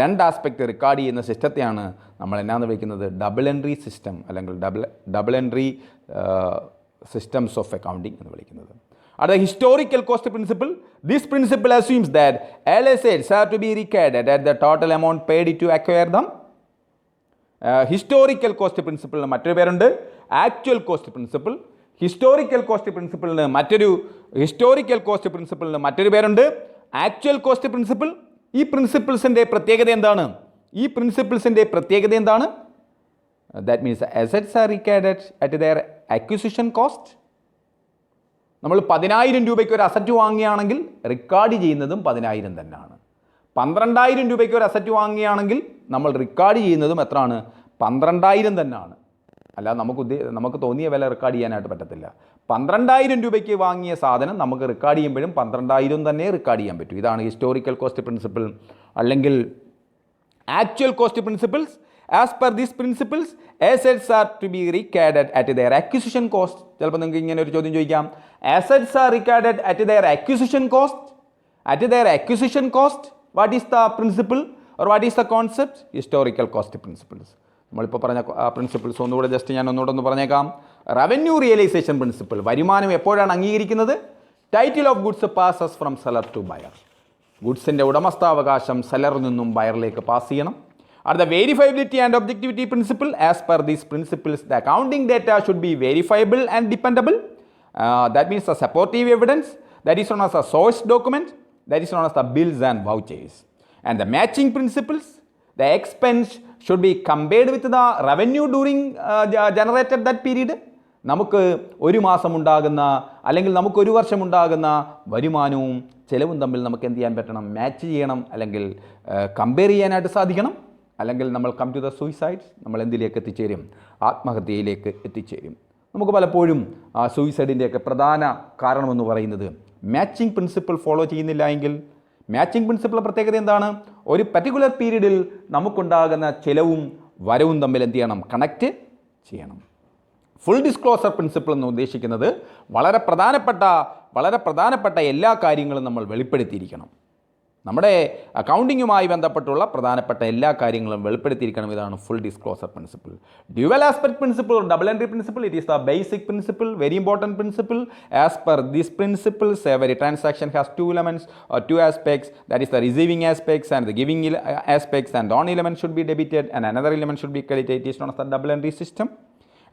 2 ആസ്പെക്റ്റ് റെക്കോർഡ് ചെയ്യുന്ന സിസ്റ്റത്തെയാണ് നമ്മൾ എന്നാന്ന് വിളിക്കുന്നത്? ഡബിൾ എൻട്രി സിസ്റ്റം അല്ലെങ്കിൽ double entry systems of accounting എന്ന് വിളിക്കുന്നത്. At the historical cost principle, this principle assumes that all assets have to be recorded at the total amount paid to acquire them. Historical cost principle മറ്റൊരു പേരുണ്ട്, actual cost principle. Historical cost പ്രിൻസിപ്പിളിന് മറ്റൊരു പേരുണ്ട്, ആക്ച്വൽ കോസ്റ്റ് പ്രിൻസിപ്പിൾ. ഈ പ്രിൻസിപ്പിൾസിൻ്റെ പ്രത്യേകത എന്താണ്? That means assets are recorded at their acquisition cost. നമ്മൾ 10,000 രൂപയ്ക്ക് ഒരു അസറ്റ് വാങ്ങുകയാണെങ്കിൽ റെക്കോർഡ് ചെയ്യുന്നതും 10,000 തന്നെയാണ്. 12,000 രൂപയ്ക്ക് ഒരു അസറ്റ് വാങ്ങുകയാണെങ്കിൽ നമ്മൾ റെക്കോർഡ് ചെയ്യുന്നതും എത്രയാണ്? 12,000 തന്നെയാണ്. അല്ല, നമുക്ക് തോന്നിയ വില റെക്കോർഡ് ചെയ്യാനായിട്ട് പറ്റത്തില്ല. 12,000 രൂപയ്ക്ക് വാങ്ങിയ സാധനം നമുക്ക് റെക്കോർഡ് ചെയ്യുമ്പോഴും 12,000 തന്നെ റെക്കോർഡ് ചെയ്യാൻ പറ്റും. ഇതാണ് ഹിസ്റ്റോറിക്കൽ കോസ്റ്റ് പ്രിൻസിപ്പിൾ അല്ലെങ്കിൽ actual cost principles. As per these principles, assets are to be recorded at their acquisition cost. ചിലപ്പോൾ നിങ്ങൾക്ക് ഇങ്ങനെ ഒരു ചോദ്യം ചോദിക്കാം, assets are recorded at their acquisition cost. What is the principle or what is the concept? Historical cost principles. നമ്മളിപ്പോൾ പറഞ്ഞ പ്രിൻസിപ്പിൾസ് ഒന്നുകൂടെ ഞാൻ ഒന്നുകൂടെ പറഞ്ഞേക്കാം. റവന്യൂ റിയലൈസേഷൻ പ്രിൻസിപ്പിൾ, വരുമാനം എപ്പോഴാണ് അംഗീകരിക്കുന്നത്? Title of goods passes from seller to buyer. ഗുഡ്സിൻ്റെ ഉടമസ്ഥാവകാശം സെലറിൽ നിന്നും ബയറിലേക്ക് പാസ് ചെയ്യണം. Are the verifiability and objectivity principle. As per these principles, the accounting data should be verifiable and dependable. That means the supportive evidence, that is known as a source document, that is known as the bills and vouchers. And the matching principles, the expense should be compared with the revenue during generated that period. നമുക്ക് ഒരു മാസം ഉണ്ടാകുന്ന അല്ലെങ്കിൽ നമുക്ക് ഒരു വർഷം ഉണ്ടാകുന്ന വരുമാനവും ചെലവും തമ്മിൽ നമുക്ക് എന്ത് ചെയ്യാൻ പറ്റണം? മാച്ച് ചെയ്യണം അല്ലെങ്കിൽ കമ്പയർ ചെയ്യാനായിട്ട് സാധിക്കണം. അല്ലെങ്കിൽ നമ്മൾ കം ടു ദ സൂയിസൈഡ്സ്, നമ്മൾ എന്തിലേക്ക് എത്തിച്ചേരും? ആത്മഹത്യയിലേക്ക് എത്തിച്ചേരും. നമുക്ക് പലപ്പോഴും സൂയിസൈഡിൻ്റെയൊക്കെ പ്രധാന കാരണമെന്ന് പറയുന്നത് മാച്ചിങ് പ്രിൻസിപ്പിൾ ഫോളോ ചെയ്യുന്നില്ല എങ്കിൽ. മാച്ചിങ് പ്രിൻസിപ്പിൾ പ്രത്യേകത എന്താണ്? ഒരു പർട്ടിക്കുലർ പീരീഡിൽ നമുക്കുണ്ടാകുന്ന ചെലവും വരവും തമ്മിൽ എന്ത് ചെയ്യണം? കണക്റ്റ് ചെയ്യണം. ഫുൾ ഡിസ്ക്ലോസർ പ്രിൻസിപ്പിൾ എന്ന് ഉദ്ദേശിക്കുന്നത് വളരെ പ്രധാനപ്പെട്ട എല്ലാ കാര്യങ്ങളും നമ്മൾ വെളിപ്പെടുത്തിയിരിക്കണം. നമ്മുടെ അക്കൗണ്ടിങ്ങുമായി ബന്ധപ്പെട്ടുള്ള പ്രധാനപ്പെട്ട എല്ലാ കാര്യങ്ങളും വെളിപ്പെടുത്തിയിരിക്കണം. ഇതാണ് full disclosure principle. Dual aspect principle or double entry principle, it is the basic principle, very important principle. As per this principles every transaction has two elements or two aspects, that is the receiving aspects and the giving aspects, and one element should be debited and another element should be credited. It is known as the double entry system.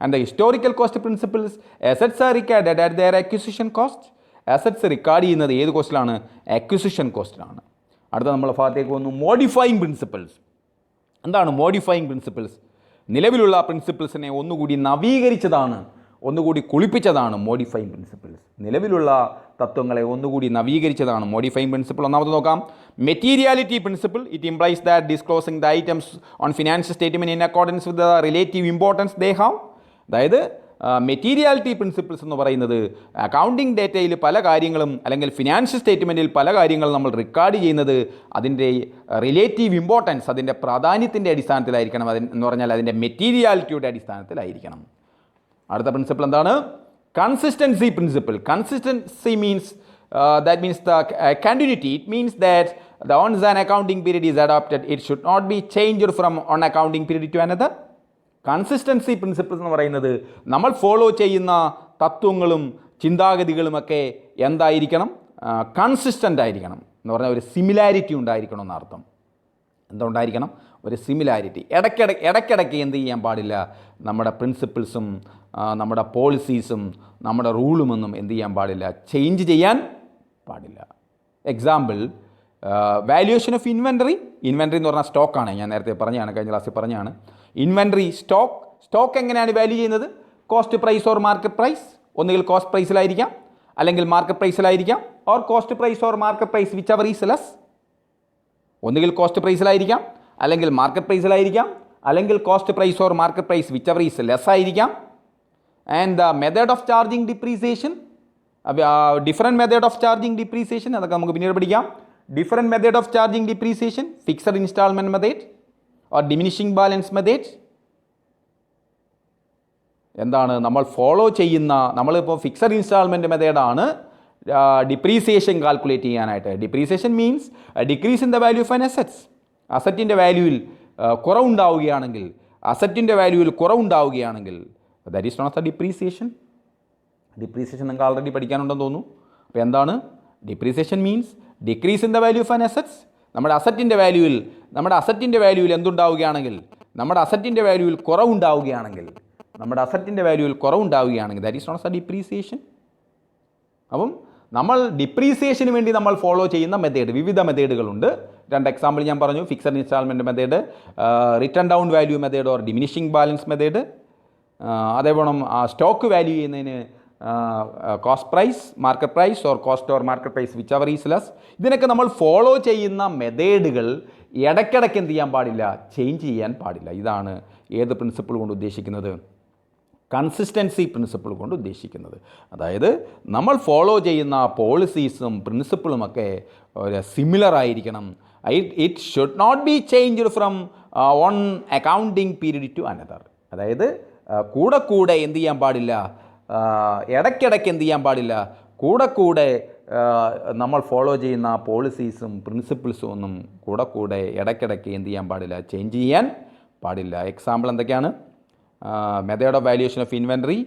And the historical cost principles, assets are recorded at their acquisition cost. Assets record ചെയ്യുന്നത് ഏത് കോസ്റ്റിലാണ്? അക്വിസിഷൻ കോസ്റ്റിലാണ്. അടുത്ത നമ്മൾ ഭാഗത്തേക്ക് വന്നു മോഡിഫയിങ് പ്രിൻസിപ്പിൾസ്. എന്താണ് മോഡിഫയിങ് പ്രിൻസിപ്പിൾസ്? നിലവിലുള്ള പ്രിൻസിപ്പിൾസിനെ ഒന്നുകൂടി നവീകരിച്ചതാണ്, ഒന്നുകൂടി കുളിപ്പിച്ചതാണ് മോഡിഫയിങ് പ്രിൻസിപ്പിൾസ്. നിലവിലുള്ള തത്വങ്ങളെ ഒന്നുകൂടി നവീകരിച്ചതാണ് മോഡിഫയിങ് പ്രിൻസിപ്പിൾ. ഒന്നാമത് നോക്കാം, materiality principle. It implies that disclosing the items on financial statement in accordance with the relative importance they have. അതായത് മെറ്റീരിയാലിറ്റി പ്രിൻസിപ്പിൾസ് എന്ന് പറയുന്നത് അക്കൗണ്ടിങ് ഡേറ്റയിൽ പല കാര്യങ്ങളും അല്ലെങ്കിൽ ഫിനാൻഷ്യൽ സ്റ്റേറ്റ്മെൻറ്റിൽ പല കാര്യങ്ങളും നമ്മൾ റെക്കോർഡ് ചെയ്യുന്നത് അതിൻ്റെ റിലേറ്റീവ് ഇമ്പോർട്ടൻസ്, അതിൻ്റെ പ്രാധാന്യത്തിൻ്റെ അടിസ്ഥാനത്തിലായിരിക്കണം. എന്ന് പറഞ്ഞാൽ അതിൻ്റെ മെറ്റീരിയാലിറ്റിയുടെ അടിസ്ഥാനത്തിലായിരിക്കണം. അടുത്ത പ്രിൻസിപ്പിൾ എന്താണ്? Consistency principle. Consistency means that means the continuity. It means that the once an accounting period is adopted, it should not be changed from one accounting period to another. Consistency principles എന്ന് പറയുന്നത് നമ്മൾ ഫോളോ ചെയ്യുന്ന തത്വങ്ങളും ചിന്താഗതികളുമൊക്കെ എന്തായിരിക്കണം? കൺസിസ്റ്റൻ്റ് ആയിരിക്കണം. എന്ന് പറഞ്ഞാൽ ഒരു സിമിലാരിറ്റി ഉണ്ടായിരിക്കണം എന്നർത്ഥം. എന്തുണ്ടായിരിക്കണം? ഒരു സിമിലാരിറ്റി. ഇടയ്ക്കിടയ്ക്ക് എന്ത് ചെയ്യാൻ പാടില്ല? നമ്മുടെ പ്രിൻസിപ്പിൾസും നമ്മുടെ പോളിസീസും നമ്മുടെ റൂളുമൊന്നും എന്ത് ചെയ്യാൻ പാടില്ല? ചേഞ്ച് ചെയ്യാൻ പാടില്ല. Example, valuation of inventory. Inventory എന്ന് പറഞ്ഞാൽ സ്റ്റോക്കാണ്. ഞാൻ നേരത്തെ പറഞ്ഞാണ്, കഴിഞ്ഞ ക്ലാസ്സിൽ പറഞ്ഞാണ്. ഇൻവെൻറ്ററി സ്റ്റോക്ക് എങ്ങനെയാണ് വാല്യൂ ചെയ്യുന്നത്? Cost price or market price. ഒന്നുകിൽ കോസ്റ്റ് പ്രൈസിലായിരിക്കാം, അല്ലെങ്കിൽ മാർക്കറ്റ് പ്രൈസിലായിരിക്കാം, or cost price or market price whichever is less. ഒന്നുകിൽ കോസ്റ്റ് പ്രൈസിലായിരിക്കാം, അല്ലെങ്കിൽ മാർക്കറ്റ് പ്രൈസിലായിരിക്കാം, അല്ലെങ്കിൽ cost price or market price whichever is less ആയിരിക്കാം. And the method of charging depreciation, different method of charging depreciation, അതൊക്കെ നമുക്ക് പിന്നീട് പഠിക്കാം. Different method of charging depreciation, fixed instalment method or diminishing balance method. എന്താണ് നമ്മൾ ഫോളോ ചെയ്യുന്ന? നമ്മളിപ്പോൾ ഫിക്സഡ് ഇൻസ്റ്റാൾമെൻറ്റ് മെത്തേഡാണ് ഡിപ്രീസിയേഷൻ കാൽക്കുലേറ്റ് ചെയ്യാനായിട്ട്. Depreciation means decrease in the value of an assets. അസറ്റിൻ്റെ വാല്യൂവിൽ കുറവുണ്ടാവുകയാണെങ്കിൽ, that is not the depreciation. Depreciation നിങ്ങൾക്ക് ആൾറെഡി പഠിക്കാനുണ്ടെന്ന് തോന്നുന്നു. അപ്പോൾ എന്താണ് depreciation? Means decrease in the value of an assets. നമ്മുടെ അസറ്റിൻ്റെ വാല്യൂവിൽ എന്തുണ്ടാവുകയാണെങ്കിൽ, നമ്മുടെ അസറ്റിൻ്റെ വാല്യൂവിൽ കുറവുണ്ടാവുകയാണെങ്കിൽ, that is not the depreciation. അപ്പം നമ്മൾ ഡിപ്രീസിയേഷന് വേണ്ടി നമ്മൾ ഫോളോ ചെയ്യുന്ന മെത്തേഡ്, വിവിധ മെത്തേഡുകളുണ്ട്. 2 എക്സാമ്പിൾ ഞാൻ പറഞ്ഞു. Fixed instalment method, written down value method or diminishing balance method. അതേപോലെ സ്റ്റോക്ക് വാല്യൂ ചെയ്യുന്നതിന് cost price, market price or cost or market price whichever is less. ഇതിനൊക്കെ നമ്മൾ ഫോളോ ചെയ്യുന്ന മെത്തേഡുകൾ ഇടയ്ക്കിടയ്ക്ക് എന്ത് ചെയ്യാൻ പാടില്ല? ചേഞ്ച് ചെയ്യാൻ പാടില്ല. ഇതാണ് ഏത് പ്രിൻസിപ്പിൾ കൊണ്ട് ഉദ്ദേശിക്കുന്നത്? കൺസിസ്റ്റൻസി പ്രിൻസിപ്പിൾ കൊണ്ട് ഉദ്ദേശിക്കുന്നത്. അതായത് നമ്മൾ ഫോളോ ചെയ്യുന്ന പോളിസീസും പ്രിൻസിപ്പിളുമൊക്കെ ഒരു സിമിലർ ആയിരിക്കണം. It should not be changed from one accounting period to another. അതായത് കൂടെ എന്ത് ചെയ്യാൻ പാടില്ല? ഇടയ്ക്കിടയ്ക്ക് എന്ത് ചെയ്യാൻ പാടില്ല? കൂടെ നമ്മൾ ഫോളോ ചെയ്യുന്ന പോളിസീസും പ്രിൻസിപ്പിൾസും ഒന്നും കൂടെ ഇടയ്ക്കിടയ്ക്ക് എന്ത് ചെയ്യാൻ പാടില്ല? ചേഞ്ച് ചെയ്യാൻ പാടില്ല. എക്സാമ്പിൾ എന്തൊക്കെയാണ്? Method of valuation of inventory,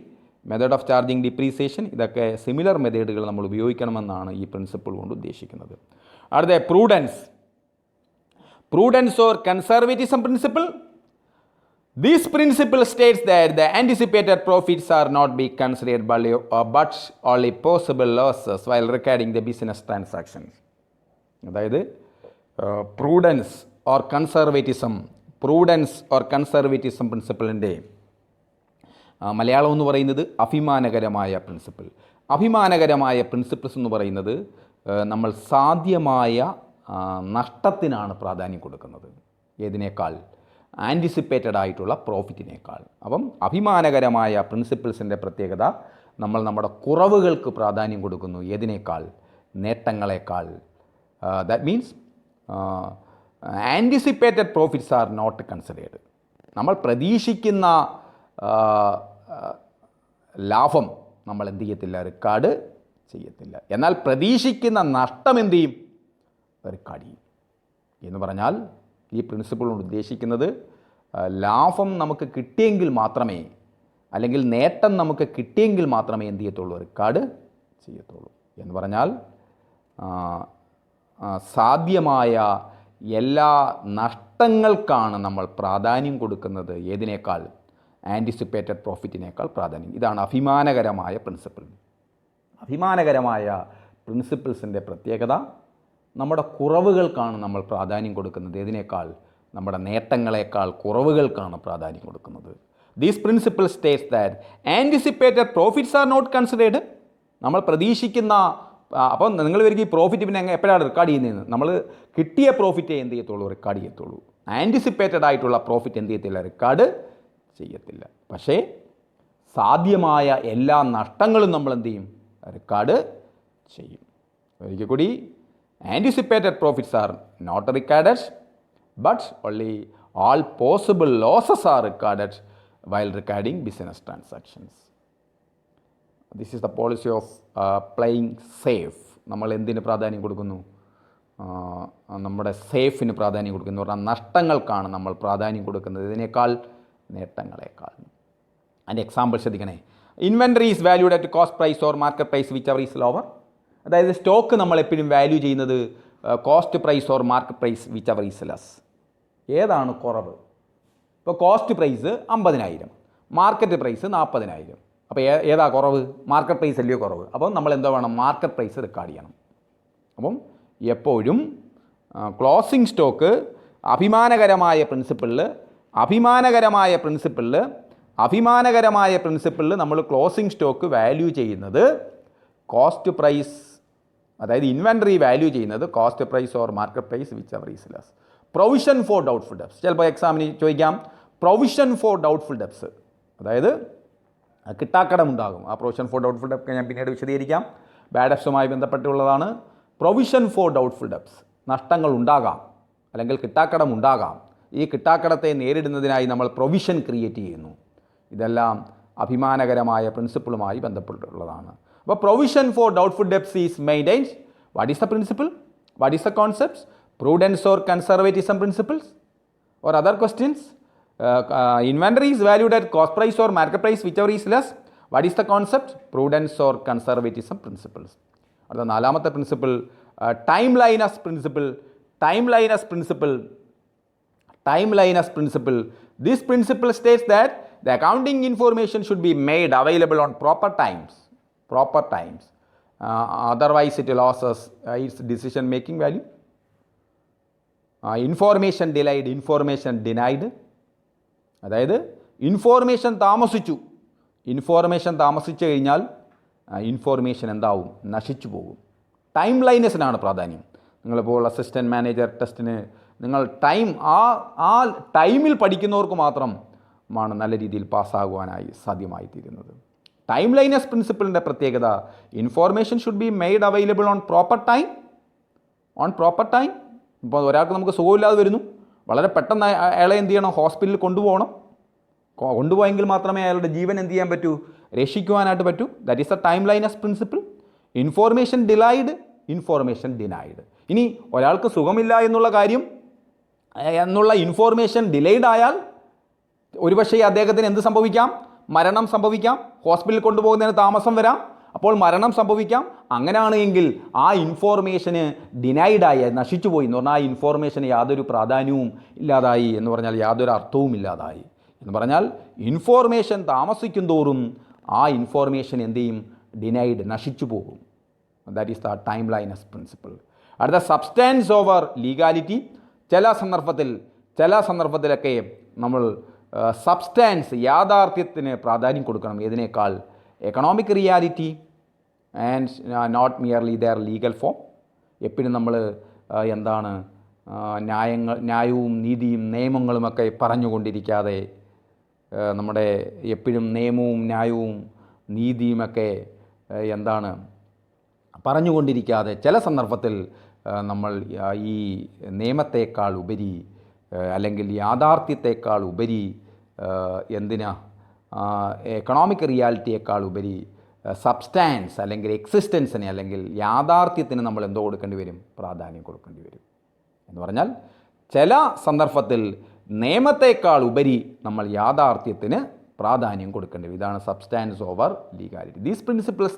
method of charging depreciation. ഇതൊക്കെ സിമിലർ മെത്തേഡുകൾ നമ്മൾ ഉപയോഗിക്കണമെന്നാണ് ഈ പ്രിൻസിപ്പിൾ കൊണ്ട് ഉദ്ദേശിക്കുന്നത്. അടുത്ത prudence or conservatism principle. This principle states that the anticipated profits are not be considered but only possible losses while recording the business transactions. അതായത് പ്രൂഡൻസ് ഓർ കൺസർവേറ്റിസം പ്രിൻസിപ്പിളിൻ്റെ മലയാളം എന്ന് പറയുന്നത് അഭിമാനകരമായ പ്രിൻസിപ്പിൾസ് എന്ന് പറയുന്നത് നമ്മൾ സാധ്യമായ നഷ്ടത്തിനാണ് പ്രാധാന്യം കൊടുക്കുന്നത്. ഏതിനേക്കാൾ? ആൻറ്റിസിപ്പേറ്റഡ് ആയിട്ടുള്ള പ്രോഫിറ്റിനേക്കാൾ. അപ്പം അഭിമാനകരമായ പ്രിൻസിപ്പിൾസിൻ്റെ പ്രത്യേകത, നമ്മൾ നമ്മുടെ കുറവുകൾക്ക് പ്രാധാന്യം കൊടുക്കുന്നു. ഏതിനേക്കാൾ? നേട്ടങ്ങളെക്കാൾ. That means anticipated profits are not considered. നമ്മൾ പ്രതീക്ഷിക്കുന്ന ലാഭം നമ്മൾ എന്ത് ചെയ്യത്തില്ല? റെക്കോർഡ് ചെയ്യത്തില്ല. എന്നാൽ പ്രതീക്ഷിക്കുന്ന നഷ്ടം എന്ത് ചെയ്യും? റെക്കോർഡ് ചെയ്യും. എന്ന് പറഞ്ഞാൽ ഈ പ്രിൻസിപ്പിൾ കൊണ്ട് ഉദ്ദേശിക്കുന്നത് ലാഭം നമുക്ക് കിട്ടിയെങ്കിൽ മാത്രമേ, അല്ലെങ്കിൽ നേട്ടം നമുക്ക് കിട്ടിയെങ്കിൽ മാത്രമേ എന്ത് ചെയ്യത്തുള്ളൂ, റെക്കോർഡ് ചെയ്യത്തുള്ളൂ. എന്ന് പറഞ്ഞാൽ സാധ്യമായ എല്ലാ നഷ്ടങ്ങൾക്കാണ് നമ്മൾ പ്രാധാന്യം കൊടുക്കുന്നത്. ഏതിനേക്കാൾ? ആൻറ്റിസിപ്പേറ്റഡ് പ്രോഫിറ്റിനേക്കാൾ പ്രാധാന്യം. ഇതാണ് അഭിമാനകരമായ പ്രിൻസിപ്പിൾ. അഭിമാനകരമായ പ്രിൻസിപ്പിൾസിൻ്റെ പ്രത്യേകത, നമ്മുടെ കുറവുകൾക്കാണ് നമ്മൾ പ്രാധാന്യം കൊടുക്കുന്നത്. ഏതിനേക്കാൾ? നമ്മുടെ നേട്ടങ്ങളെക്കാൾ കുറവുകൾക്കാണ് പ്രാധാന്യം കൊടുക്കുന്നത്. These principle states that anticipated profits are not considered. നമ്മൾ പ്രതീക്ഷിക്കുന്ന, അപ്പം നിങ്ങൾ വരിക ഈ പ്രോഫിറ്റ് പിന്നെ എപ്പോഴാണ് റെക്കോർഡ് ചെയ്യുന്നതെന്ന്, നമ്മൾ കിട്ടിയ പ്രോഫിറ്റേ എന്ത് ചെയ്യത്തുള്ളൂ, റെക്കോർഡ് ചെയ്യത്തുള്ളൂ. ആൻറ്റിസിപ്പേറ്റഡ് ആയിട്ടുള്ള പ്രോഫിറ്റ് എന്ത് ചെയ്യത്തില്ല, റെക്കോർഡ് ചെയ്യത്തില്ല. പക്ഷേ സാധ്യമായ എല്ലാ നഷ്ടങ്ങളും നമ്മൾ എന്ത് ചെയ്യും, റെക്കോർഡ് ചെയ്യും. ഒരിക്കൽ കൂടി, anticipated profits are not recorded, but only all possible losses are recorded while recording business transactions. This is the policy of playing safe. നമ്മൾ എന്തിന് പ്രാധാന്യം കൊടുക്കുന്നു? നമ്മുടെ സേഫിന് പ്രാധാന്യം കൊടുക്കുന്നു. പറഞ്ഞാൽ നഷ്ടങ്ങൾക്കാണ് നമ്മൾ പ്രാധാന്യം കൊടുക്കുന്നത്, ഇതിനേക്കാൾ നേട്ടങ്ങളെക്കാൾ. അതിൻ്റെ എക്സാമ്പിൾ ശ്രദ്ധിക്കണേ. Inventory is valued at cost price or market price whichever is lower. അതായത് സ്റ്റോക്ക് നമ്മൾ എപ്പോഴും വാല്യൂ ചെയ്യുന്നത് cost price or market price whichever is less. ഏതാണ് കുറവ്? ഇപ്പോൾ കോസ്റ്റ് പ്രൈസ് 50,000, മാർക്കറ്റ് പ്രൈസ് 40,000. അപ്പോൾ ഏതാ കുറവ്? മാർക്കറ്റ് പ്രൈസ് അല്ലയോ കുറവ്? അപ്പം നമ്മൾ എന്തോ വേണം, മാർക്കറ്റ് പ്രൈസ് റെക്കോർഡ് ചെയ്യണം. അപ്പം എപ്പോഴും ക്ലോസിംഗ് സ്റ്റോക്ക് അഭിമാനകരമായ പ്രിൻസിപ്പിളിൽ നമ്മൾ ക്ലോസിംഗ് സ്റ്റോക്ക് വാല്യൂ ചെയ്യുന്നത് കോസ്റ്റ് പ്രൈസ്, അതായത് ഇൻവെൻറ്ററി വാല്യൂ ചെയ്യുന്നത് cost price or market price whichever is less. Provision for doubtful debts. ചിലപ്പോൾ എക്സാമിന് ചോദിക്കാം പ്രൊവിഷൻ ഫോർ ഡൗട്ട്ഫുൾ ഡെപ്സ്, അതായത് കിട്ടാക്കടമുണ്ടാകും. ആ പ്രൊവിഷൻ ഫോർ ഡൗട്ട്ഫുൾ ഡെപ്സ് ഞാൻ പിന്നീട് വിശദീകരിക്കാം. ബാഡ് ഡെപ്സുമായി ബന്ധപ്പെട്ടുള്ളതാണ്. പ്രൊവിഷൻ ഫോർ ഡൗട്ട്ഫുൾ ഡെപ്സ്, നഷ്ടങ്ങൾ ഉണ്ടാകാം അല്ലെങ്കിൽ കിട്ടാക്കടം ഉണ്ടാകാം. ഈ കിട്ടാക്കടത്തെ നേരിടുന്നതിനായി നമ്മൾ പ്രൊവിഷൻ ക്രിയേറ്റ് ചെയ്യുന്നു. ഇതെല്ലാം അഭിമാനകരമായ പ്രിൻസിപ്പിളുമായി ബന്ധപ്പെട്ടുള്ളതാണ്. അപ്പോൾ provision for doubtful debts is maintained. What is the principle? What is the concepts? Prudence or conservatism principles? Or other questions? Inventory is valued at cost price or market price, whichever is less. What is the concept? Prudence or conservatism principles. അടുത്ത നാലാമത്തെ principle timeliness principle. This principle states that the accounting information should be made available on proper times. Otherwise it loses its decision making value. Information denied, അതായത് ഇൻഫോർമേഷൻ താമസിച്ചു കഴിഞ്ഞാൽ ഇൻഫോർമേഷൻ എന്താവും, നശിച്ചു പോകും. ടൈം ലൈനസിനാണ് പ്രാധാന്യം. നിങ്ങളിപ്പോൾ അസിസ്റ്റൻറ്റ് മാനേജർ ടെസ്റ്റിന് നിങ്ങൾ ആ ടൈമിൽ പഠിക്കുന്നവർക്ക് മാത്രമാണ് നല്ല രീതിയിൽ പാസ്സാകുവാനായി സാധ്യമായി തീരുന്നത്. ടൈം ലൈനസ് പ്രിൻസിപ്പിളിൻ്റെ പ്രത്യേകത, information should be made available on proper time. ഇപ്പോൾ ഒരാൾക്ക് നമുക്ക് സുഖമില്ലാതെ വരുന്നു, വളരെ പെട്ടെന്ന് അയാളെ എന്ത് ചെയ്യണം, ഹോസ്പിറ്റലിൽ കൊണ്ടുപോയെങ്കിൽ മാത്രമേ അയാളുടെ ജീവൻ എന്ത് ചെയ്യാൻ പറ്റൂ, രക്ഷിക്കുവാനായിട്ട് പറ്റൂ. That is the timeliness principle. Information delayed, information denied. ഇനി ഒരാൾക്ക് സുഖമില്ല എന്നുള്ള ഇൻഫോർമേഷൻ ഡിലൈഡ് ആയാൽ ഒരുപക്ഷേ അദ്ദേഹത്തിന് എന്ത് സംഭവിക്കാം, മരണം സംഭവിക്കാം. ഹോസ്പിറ്റലിൽ കൊണ്ടുപോകുന്നതിന് താമസം വരാം, അപ്പോൾ മരണം സംഭവിക്കാം. അങ്ങനെയാണെങ്കിൽ ആ ഇൻഫോർമേഷന് ഡിനൈഡായി, നശിച്ചുപോയി എന്ന് പറഞ്ഞാൽ ആ ഇൻഫോർമേഷന് യാതൊരു പ്രാധാന്യവും ഇല്ലാതായി എന്ന് പറഞ്ഞാൽ യാതൊരു അർത്ഥവും ഇല്ലാതായി എന്ന് പറഞ്ഞാൽ ഇൻഫോർമേഷൻ താമസിക്കും തോറും ആ ഇൻഫോർമേഷൻ എന്ത് ചെയ്യും, ഡിനൈഡ്, നശിച്ചു പോകും. That is the timeliness principle. അടുത്ത സബ്സ്റ്റാൻസ് ഓവർ ലീഗാലിറ്റി. ചില സന്ദർഭത്തിലൊക്കെ നമ്മൾ സബ്സ്റ്റാൻസ്, യാഥാർത്ഥ്യത്തിന് പ്രാധാന്യം കൊടുക്കണം. ഏതിനേക്കാൾ? Economic reality and not merely their legal form. എപ്പോഴും നമ്മൾ ന്യായവും നീതിയും നിയമങ്ങളുമൊക്കെ പറഞ്ഞുകൊണ്ടിരിക്കാതെ, നമ്മുടെ എപ്പോഴും നിയമവും ന്യായവും നീതിയുമൊക്കെ പറഞ്ഞുകൊണ്ടിരിക്കാതെ ചില സന്ദർഭത്തിൽ നമ്മൾ ഈ നിയമത്തെക്കാൾ ഉപരി അല്ലെങ്കിൽ യാഥാർത്ഥ്യത്തെക്കാൾ ഉപരി എക്കണോമിക് റിയാലിറ്റിയേക്കാൾ ഉപരി സബ്സ്റ്റാൻസ് അല്ലെങ്കിൽ എക്സിസ്റ്റൻസിന് അല്ലെങ്കിൽ യാഥാർത്ഥ്യത്തിന് നമ്മൾ എന്തോ കൊടുക്കേണ്ടി വരും? പ്രാധാന്യം കൊടുക്കേണ്ടി വരും. എന്ന് പറഞ്ഞാൽ ചില സന്ദർഭത്തിൽ നിയമത്തെക്കാൾ ഉപരി നമ്മൾ യാഥാർത്ഥ്യത്തിന് പ്രാധാന്യം കൊടുക്കേണ്ടി വരും. ഇതാണ് substance over legality. These principles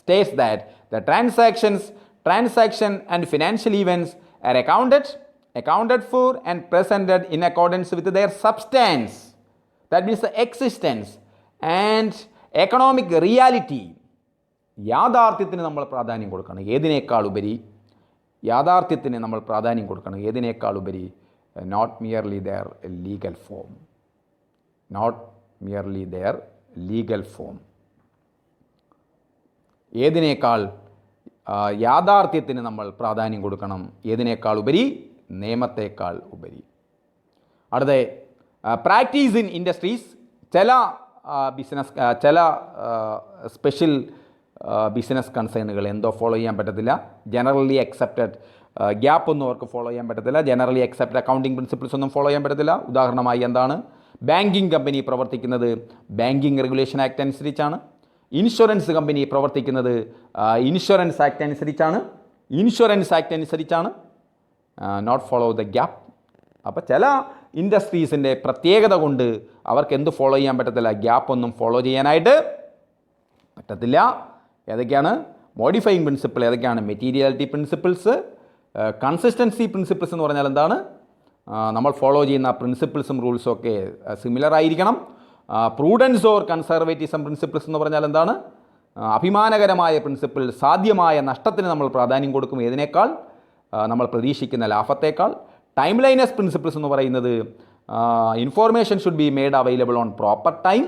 States that the transaction and financial events are accounted for and presented in accordance with their substance, that means the existence and economic reality. യാഥാർത്ഥ്യത്തിന് നമ്മൾ പ്രാധാന്യം കൊടുക്കണം. ഏതിനേക്കാൾ ഉപരി യാഥാർത്ഥ്യത്തിന് നമ്മൾ പ്രാധാന്യം കൊടുക്കണം. ഏതിനേക്കാൾ ഉപരി not merely their legal form. ഏതിനേക്കാൾ യാഥാർത്ഥ്യത്തിന് നമ്മൾ പ്രാധാന്യം കൊടുക്കണം. ഏതിനേക്കാൾ ഉപരി? നിയമത്തേക്കാൾ ഉപരി. അടുത്ത പ്രാക്ടീസ് ഇൻ ഇൻഡസ്ട്രീസ്. ചില സ്പെഷ്യൽ ബിസിനസ് കൺസേണുകൾ എന്തോ ഫോളോ ചെയ്യാൻ പറ്റത്തില്ല. ജനറലി അക്സെപ്റ്റഡ് ഗ്യാപ്പ് ഒന്നും അവർക്ക് ഫോളോ ചെയ്യാൻ പറ്റത്തില്ല. ജനറലി അക്സെപ്റ്റഡ് അക്കൗണ്ടിങ് പ്രിൻസിപ്പിൾസ് ഒന്നും ഫോളോ ചെയ്യാൻ പറ്റത്തില്ല. ഉദാഹരണമായി എന്താണ്? ബാങ്കിങ് കമ്പനി പ്രവർത്തിക്കുന്നത് ബാങ്കിങ് റെഗുലേഷൻ ആക്ട് അനുസരിച്ചാണ്. ഇൻഷുറൻസ് കമ്പനി പ്രവർത്തിക്കുന്നത് ഇൻഷുറൻസ് ആക്ട് അനുസരിച്ചാണ്. Not follow the gap. അപ്പോൾ ചില ഇൻഡസ്ട്രീസിൻ്റെ പ്രത്യേകത കൊണ്ട് അവർക്ക് എന്ത് ഫോളോ ചെയ്യാൻ പറ്റത്തില്ല? ഗ്യാപ്പ് ഒന്നും ഫോളോ ചെയ്യാനായിട്ട് പറ്റത്തില്ല. ഏതൊക്കെയാണ്? Modifying principle. ഏതൊക്കെയാണ്? മെറ്റീരിയാലിറ്റി പ്രിൻസിപ്പിൾസ്, കൺസിസ്റ്റൻസി പ്രിൻസിപ്പിൾസ് എന്ന് പറഞ്ഞാൽ എന്താണ്? നമ്മൾ ഫോളോ ചെയ്യുന്ന പ്രിൻസിപ്പിൾസും റൂൾസും ഒക്കെ സിമിലർ ആയിരിക്കണം. പ്രൂഡൻസ് ഓർ കൺസർവേറ്റിസം പ്രിൻസിപ്പിൾസ് എന്ന് പറഞ്ഞാൽ എന്താണ്? അഭിമാനകരമായ പ്രിൻസിപ്പിൾ, സാധ്യമായ നഷ്ടത്തിന് നമ്മൾ പ്രാധാന്യം കൊടുക്കും ഏതിനേക്കാൾ? നമ്മൾ പ്രതീക്ഷിക്കുന്ന ലാഭത്തേക്കാൾ. ടൈം ലൈനസ് പ്രിൻസിപ്പിൾസ് എന്ന് പറയുന്നത് information should be made available on proper time.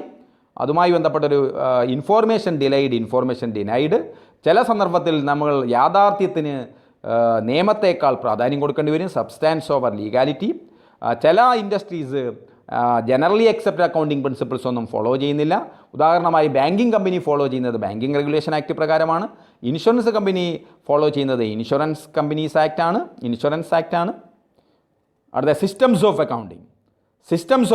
അതുമായി ബന്ധപ്പെട്ടൊരു ഇൻഫോർമേഷൻ ഡിനൈഡ്. ചില സന്ദർഭത്തിൽ നമ്മൾ യാഥാർത്ഥ്യത്തിന് നിയമത്തേക്കാൾ പ്രാധാന്യം കൊടുക്കേണ്ടി വരും. Substance over legality. ചില industries generally accepted accounting principles ഒന്നും ഫോളോ ചെയ്യുന്നില്ല. ഉദാഹരണമായി ബാങ്കിങ് കമ്പനി ഫോളോ ചെയ്യുന്നത് ബാങ്കിങ് റെഗുലേഷൻ ആക്ട് പ്രകാരമാണ്. ഇൻഷുറൻസ് കമ്പനി ഫോളോ ചെയ്യുന്നത് ഇൻഷുറൻസ് ആക്ടാണ്. അടുത്ത സിസ്റ്റംസ്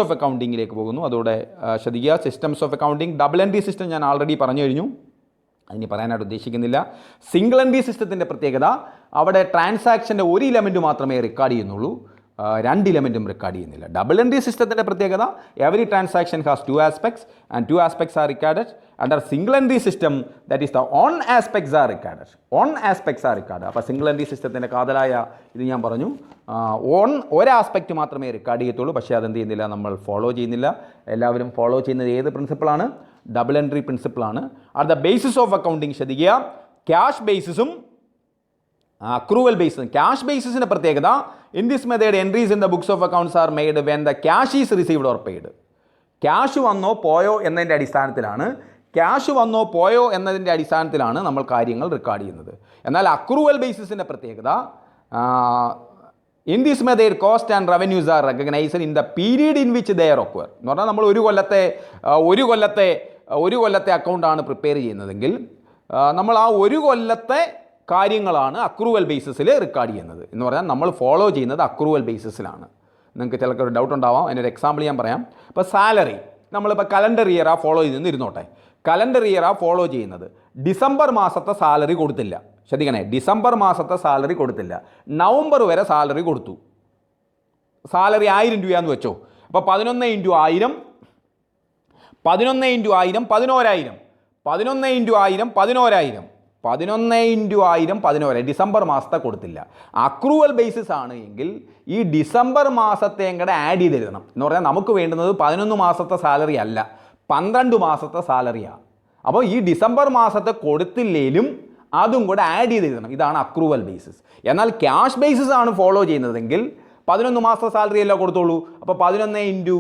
ഓഫ് അക്കൗണ്ടിങ്ങിലേക്ക് പോകുന്നു. അതോടെ ശ്രദ്ധിക്കുക. Systems of accounting, double entry system ഞാൻ ആൾറെഡി പറഞ്ഞു കഴിഞ്ഞു, അതിന് പറയാനായിട്ട് ഉദ്ദേശിക്കുന്നില്ല. സിംഗിൾ എൻട്രി സിസ്റ്റത്തിൻ്റെ പ്രത്യേകത, അവിടെ ട്രാൻസാക്ഷൻ്റെ ഒരു ഇലമെൻറ്റ് മാത്രമേ റെക്കോർഡ് ചെയ്യുന്നുള്ളൂ, 2 ഇലമെൻറ്റും റെക്കോർഡ് ചെയ്യുന്നില്ല. ഡബിൾ എൻട്രി സിസ്റ്റത്തിൻ്റെ പ്രത്യേകത, every transaction has 2 aspects and 2 aspects are recorded. Under single entry system, that is the on aspects are recorded. അപ്പോൾ സിംഗിൾ എൻട്രി സിസ്റ്റത്തിൻ്റെ കാതലായ ഇത് ഞാൻ പറഞ്ഞു, ഒരു ആസ്പെക്റ്റ് മാത്രമേ റെക്കോർഡ് ചെയ്യത്തുള്ളൂ. പക്ഷേ അതെന്ത് ചെയ്യുന്നില്ല? നമ്മൾ ഫോളോ ചെയ്യുന്നില്ല. എല്ലാവരും ഫോളോ ചെയ്യുന്നത് ഏത് പ്രിൻസിപ്പിളാണ്? ഡബിൾ എൻട്രി പ്രിൻസിപ്പിളാണ്. ദ ബേസിസ് ഓഫ് അക്കൗണ്ടിങ് ശ്രദ്ധിക്കുക. ക്യാഷ് ബേസിസും അക്രൂവൽ ബേസിസും. ക്യാഷ് ബേസിസിൻ്റെ പ്രത്യേകത, in this method entries in the books of accounts are made when the cash is received or paid. Cash വന്നോ പോയോ എന്നതിൻ്റെ അടിസ്ഥാനത്തിലാണ് നമ്മൾ കാര്യങ്ങൾ റെക്കോർഡ് ചെയ്യുന്നത്. എന്നാൽ അക്രൂവൽ ബേസിസിൻ്റെ പ്രത്യേകത, in this method cost and revenues are recognised in the period in which they are occur. എന്ന് പറഞ്ഞാൽ നമ്മൾ ഒരു കൊല്ലത്തെ അക്കൗണ്ടാണ് പ്രിപ്പയർ ചെയ്യുന്നതെങ്കിൽ നമ്മൾ ആ ഒരു കൊല്ലത്തെ കാര്യങ്ങളാണ് അക്രൂവൽ ബേസിസിൽ റെക്കോർഡ് ചെയ്യുന്നത്. എന്ന് പറഞ്ഞാൽ നമ്മൾ ഫോളോ ചെയ്യുന്നത് അക്രൂവൽ ബേസിസിലാണ്. നിങ്ങൾക്ക് ചിലർക്ക് ഒരു ഡൗട്ട് ഉണ്ടാവാം. അതിനൊരു എക്സാമ്പിൾ ഞാൻ പറയാം. ഇപ്പോൾ സാലറി നമ്മളിപ്പോൾ കലണ്ടർ ഇയറാ ഫോളോ ചെയ്തെന്ന് ഇരുന്നോട്ടെ. കലണ്ടർ ഇയറാ ഫോളോ ചെയ്യുന്നത്. ഡിസംബർ മാസത്തെ സാലറി കൊടുത്തില്ല. ശ്രദ്ധിക്കണേ, ഡിസംബർ മാസത്തെ സാലറി കൊടുത്തില്ല. നവംബർ വരെ സാലറി കൊടുത്തു. സാലറി 1000 രൂപയാന്ന് വെച്ചോ. അപ്പോൾ 11 × 1000 11 × 1000 11000 11 × 1000 11000 11 × 1000 11000 ഡിസംബർ മാസത്തെ കൊടുത്തില്ല. അക്രൂവൽ ബേസിസ് ആണ് എങ്കിൽ ഈ ഡിസംബർ മാസത്തെ കൂടെ ആഡ് ചെയ്തെഴുതണം. എന്ന് പറഞ്ഞാൽ നമുക്ക് വേണ്ടുന്നത് 11 മാസത്തെ സാലറി അല്ല, 12 മാസത്തെ സാലറിയാണ്. അപ്പോൾ ഈ ഡിസംബർ മാസത്തെ കൊടുത്തില്ലേലും അതും കൂടെ ആഡ് ചെയ്തെഴുതണം. ഇതാണ് അക്രൂവൽ ബേസിസ്. എന്നാൽ ക്യാഷ് ബേസിസ് ആണ് ഫോളോ ചെയ്യുന്നതെങ്കിൽ 11 മാസത്തെ സാലറി അല്ല കൊടുത്തോളൂ. അപ്പോൾ 11 ×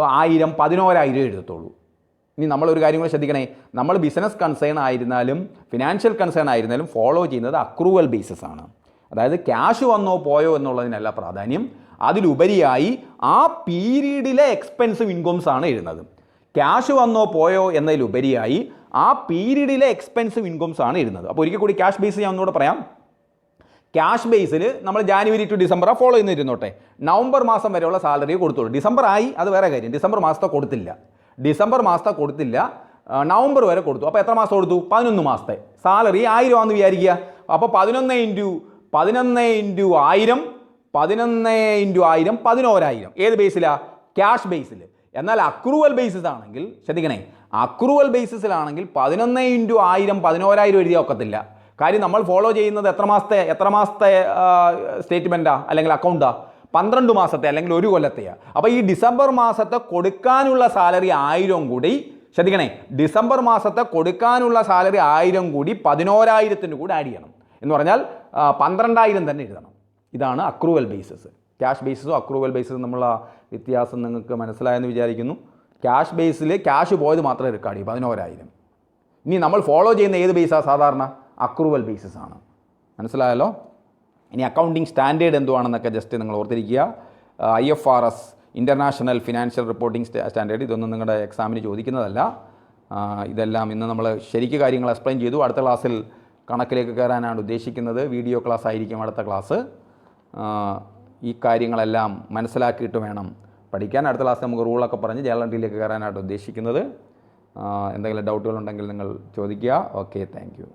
1000 11000 എഴുതത്തുള്ളൂ. ഇനി നമ്മളൊരു കാര്യം കൂടെ ശ്രദ്ധിക്കണേ, നമ്മൾ ബിസിനസ് കൺസേൺ ആയിരുന്നാലും ഫിനാൻഷ്യൽ കൺസേൺ ആയിരുന്നാലും ഫോളോ ചെയ്യുന്നത് അക്രൂവൽ ബേസിസ് ആണ്. അതായത് ക്യാഷ് വന്നോ പോയോ എന്നുള്ളതിനല്ല പ്രാധാന്യം, അതിലുപരിയായി ആ പീരീഡിലെ എക്സ്പെൻസും ഇൻകംസ് ആണ് എഴുതുന്നത്. ക്യാഷ് വന്നോ പോയോ എന്നതിലുപരിയായി ആ പീരീഡിലെ എക്സ്പെൻസും ഇൻകംസ് ആണ് എഴുതുന്നത്. അപ്പോൾ ഒരിക്കൽ കൂടി ക്യാഷ് ബേസ് ഞാൻ ഒന്നുകൂടെ പറയാം. ക്യാഷ് ബേസിൽ നമ്മൾ ജാനുവരി ടു ഡിസംബർ ഫോളോ ചെയ്യുന്നിരുന്നോട്ടെ. നവംബർ മാസം വരെയുള്ള സാലറി കൊടുത്തോളൂ. ഡിസംബർ ആയി, അത് വേറെ കാര്യം. ഡിസംബർ മാസത്തെ കൊടുത്തില്ല. നവംബർ വരെ കൊടുത്തു. അപ്പോൾ എത്ര മാസം കൊടുത്തു? 11 മാസത്തെ സാലറി 1000 ആണെന്ന് വിചാരിക്കുക. അപ്പോൾ 11 ഇൻറ്റു 1000 11,000 ഏത് ബേസിലാണ്? ക്യാഷ് ബേസിൽ. എന്നാൽ അക്രൂവൽ ബേസിസ് ആണെങ്കിൽ ശ്രദ്ധിക്കണേ, അക്രൂവൽ ബേസിസിലാണെങ്കിൽ 11 ഇൻറ്റു 1000 11,000 എഴുതിയാൽ ഒക്കത്തില്ല. കാര്യം നമ്മൾ ഫോളോ ചെയ്യുന്നത് എത്ര മാസത്തെ സ്റ്റേറ്റ്മെൻറ്റാണ് അല്ലെങ്കിൽ അക്കൗണ്ടാണ്? 12 മാസത്തെ അല്ലെങ്കിൽ 1 കൊല്ലത്തെയാണ്. അപ്പോൾ ഈ ഡിസംബർ മാസത്തെ കൊടുക്കാനുള്ള സാലറി 1000 കൂടി, ശ്രദ്ധിക്കണേ, ഡിസംബർ മാസത്തെ കൊടുക്കാനുള്ള സാലറി 1000 കൂടി 11,000 കൂടി ആഡ് ചെയ്യണം. എന്ന് പറഞ്ഞാൽ 12,000 തന്നെ എഴുതണം. ഇതാണ് അക്രൂവൽ ബേസിസ്. ക്യാഷ് ബേസിസും അക്രൂവൽ ബേസിസും തമ്മിലുള്ള വ്യത്യാസം നിങ്ങൾക്ക് മനസ്സിലായെന്ന് വിചാരിക്കുന്നു. ക്യാഷ് ബേസിൽ ക്യാഷ് പോയത് മാത്രമേ റെക്കോർഡ് ചെയ്യൂ, 11,000. ഇനി നമ്മൾ ഫോളോ ചെയ്യുന്ന ഏത് ബേസാണ്? സാധാരണ അക്രൂവൽ ബേസിസ് ആണ്. മനസ്സിലായല്ലോ? ഇനി അക്കൗണ്ടിങ് സ്റ്റാൻഡേർഡ് എന്തുവാണെന്നൊക്കെ ജസ്റ്റ് നിങ്ങൾ ഓർത്തിരിക്കുക. IFRS, international financial reporting standard, ഇതൊന്നും നിങ്ങളുടെ എക്സാമിന് ചോദിക്കുന്നതല്ല. ഇതെല്ലാം ഇന്ന് നമ്മൾ ശരിക്ക് കാര്യങ്ങൾ എക്സ്പ്ലെയിൻ ചെയ്തു. അടുത്ത ക്ലാസ്സിൽ കണക്കിലേക്ക് കയറാനാണ് ഉദ്ദേശിക്കുന്നത്. വീഡിയോ ക്ലാസ് ആയിരിക്കും അടുത്ത ക്ലാസ്. ഈ കാര്യങ്ങളെല്ലാം മനസ്സിലാക്കിയിട്ട് വേണം പഠിക്കാൻ. അടുത്ത ക്ലാസ് നമുക്ക് റൂളൊക്കെ പറഞ്ഞ് ജേണൽ എൻട്രിയിലേക്ക് കയറാനായിട്ട് ഉദ്ദേശിക്കുന്നത്. എന്തെങ്കിലും ഡൗട്ടുകളുണ്ടെങ്കിൽ നിങ്ങൾ ചോദിക്കുക. Okay, thank you.